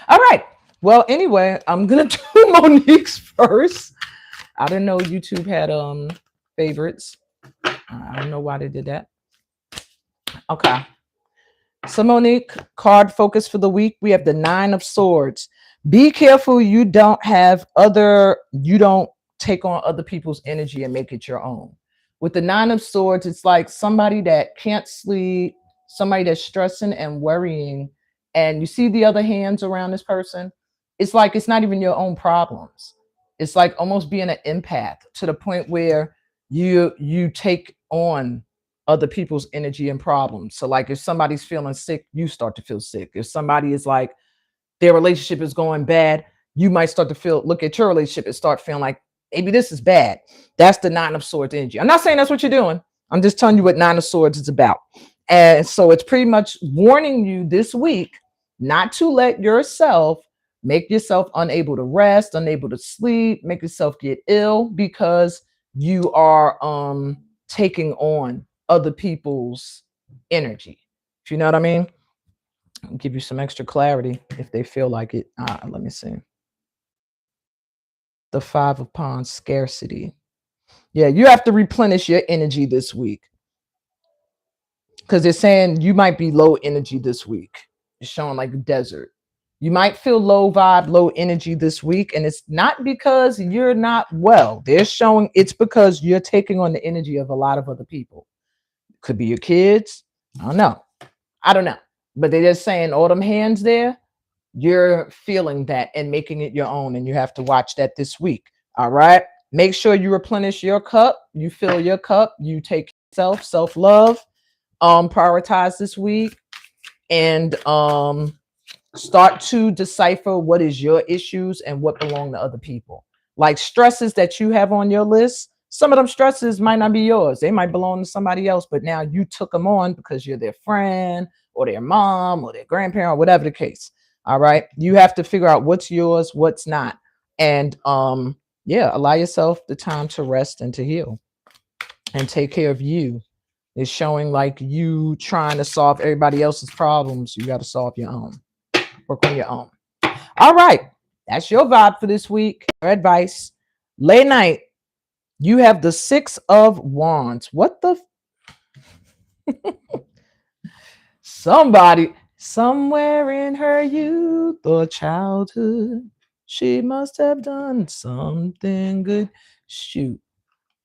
All right. Well, anyway, I'm gonna do Monique's first. I didn't know YouTube had favorites. I don't know why they did that. Okay. So Monique, card focus for the week. We have the 9 of Swords. Be careful you don't take on other people's energy and make it your own. With the 9 of Swords, it's like somebody that can't sleep, somebody that's stressing and worrying, and you see the other hands around this person. It's like it's not even your own problems. It's like almost being an empath to the point where you take on other people's energy and problems. So like if somebody's feeling sick, you start to feel sick. If somebody is like their relationship is going bad, you might start to look at your relationship and start feeling like maybe this is bad. That's the 9 of Swords energy. I'm not saying that's what you're doing. I'm just telling you what 9 of Swords is about. And so it's pretty much warning you this week not to let yourself make yourself unable to rest, unable to sleep, make yourself get ill because you are taking on other people's energy. If you know what I mean? I'll give you some extra clarity if they feel like it. Let me see. The 5 of Wands, scarcity. Yeah, you have to replenish your energy this week because they're saying you might be low energy this week. It's showing like a desert. You might feel low vibe, low energy this week, and it's not because you're not well. They're showing it's because you're taking on the energy of a lot of other people. Could be your kids. I don't know. But they're just saying all them hands there, you're feeling that and making it your own, and you have to watch that this week. All right. Make sure you replenish your cup. You fill your cup. You take self-love. Prioritize this week and start to decipher what is your issues and what belong to other people. Like stresses that you have on your list, some of them stresses might not be yours. They might belong to somebody else, but now you took them on because you're their friend or their mom or their grandparent, or whatever the case. All right. You have to figure out what's yours, what's not. And allow yourself the time to rest and to heal and take care of you. It's showing like you trying to solve everybody else's problems. You got to solve your own. Work on your own. All right. That's your vibe for this week. Your advice. Late night. You have the 6 of Wands. What the? Somebody, somewhere in her youth or childhood, she must have done something good. Shoot.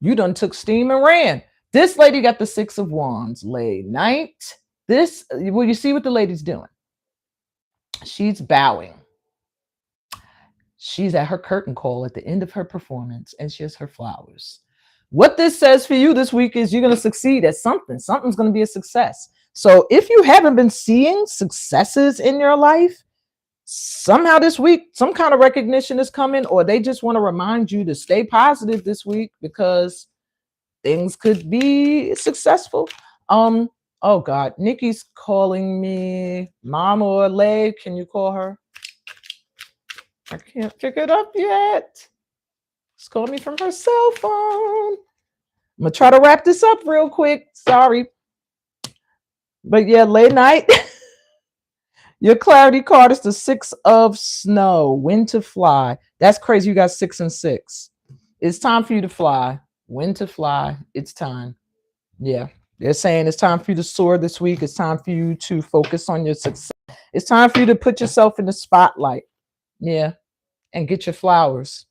You done took steam and ran. This lady got the 6 of Wands. Late night. You see what the lady's doing? She's bowing. She's at her curtain call at the end of her performance, and she has her flowers. What this says for you this week is you're going to succeed at something. Something's going to be a success. So if you haven't been seeing successes in your life, somehow this week, some kind of recognition is coming, or they just want to remind you to stay positive this week because things could be successful. Oh God, Nikki's calling me. Mama or Lay, can you call her? I can't pick it up yet. She's calling me from her cell phone. I'm gonna try to wrap this up real quick. Sorry. But yeah, late night. Your clarity card is the 6 of Snow. When to fly. That's crazy. You got 6 and 6. It's time for you to fly. When to fly. It's time. Yeah. They're saying it's time for you to soar this week. It's time for you to focus on your success. It's time for you to put yourself in the spotlight. Yeah. And get your flowers.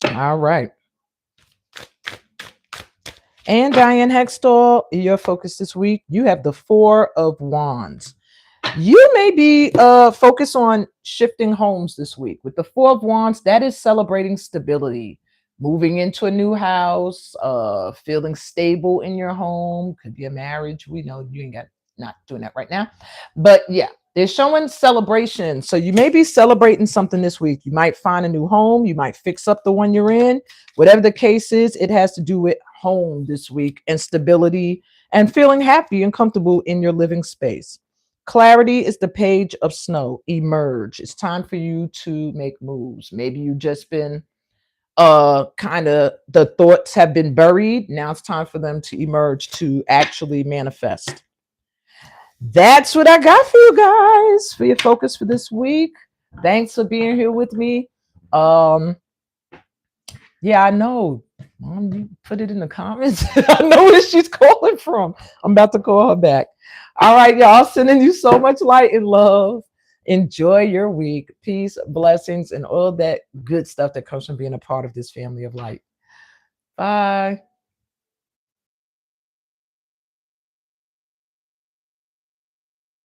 All right. And Diane Heckstall, your focus this week, you have the Four of Wands. You may be focused on shifting homes this week. With the Four of Wands, that is celebrating stability, moving into a new house, feeling stable in your home. Could be a marriage. We know you ain't got not doing that right now. But yeah, they're showing celebration. So you may be celebrating something this week. You might find a new home. You might fix up the one you're in. Whatever the case is, it has to do with home this week and stability and feeling happy and comfortable in your living space. Clarity is the page of snow. Emerge. It's time for you to make moves. Maybe you've just been kind of the thoughts have been buried. Now it's time for them to emerge to actually manifest. That's what I got for you guys for your focus for this week. Thanks for being here with me. Yeah, I know. Mom, you put it in the comments. I know where she's calling from. I'm about to call her back. All right, y'all. Sending you so much light and love. Enjoy your week. Peace, blessings, and all that good stuff that comes from being a part of this family of light. Bye.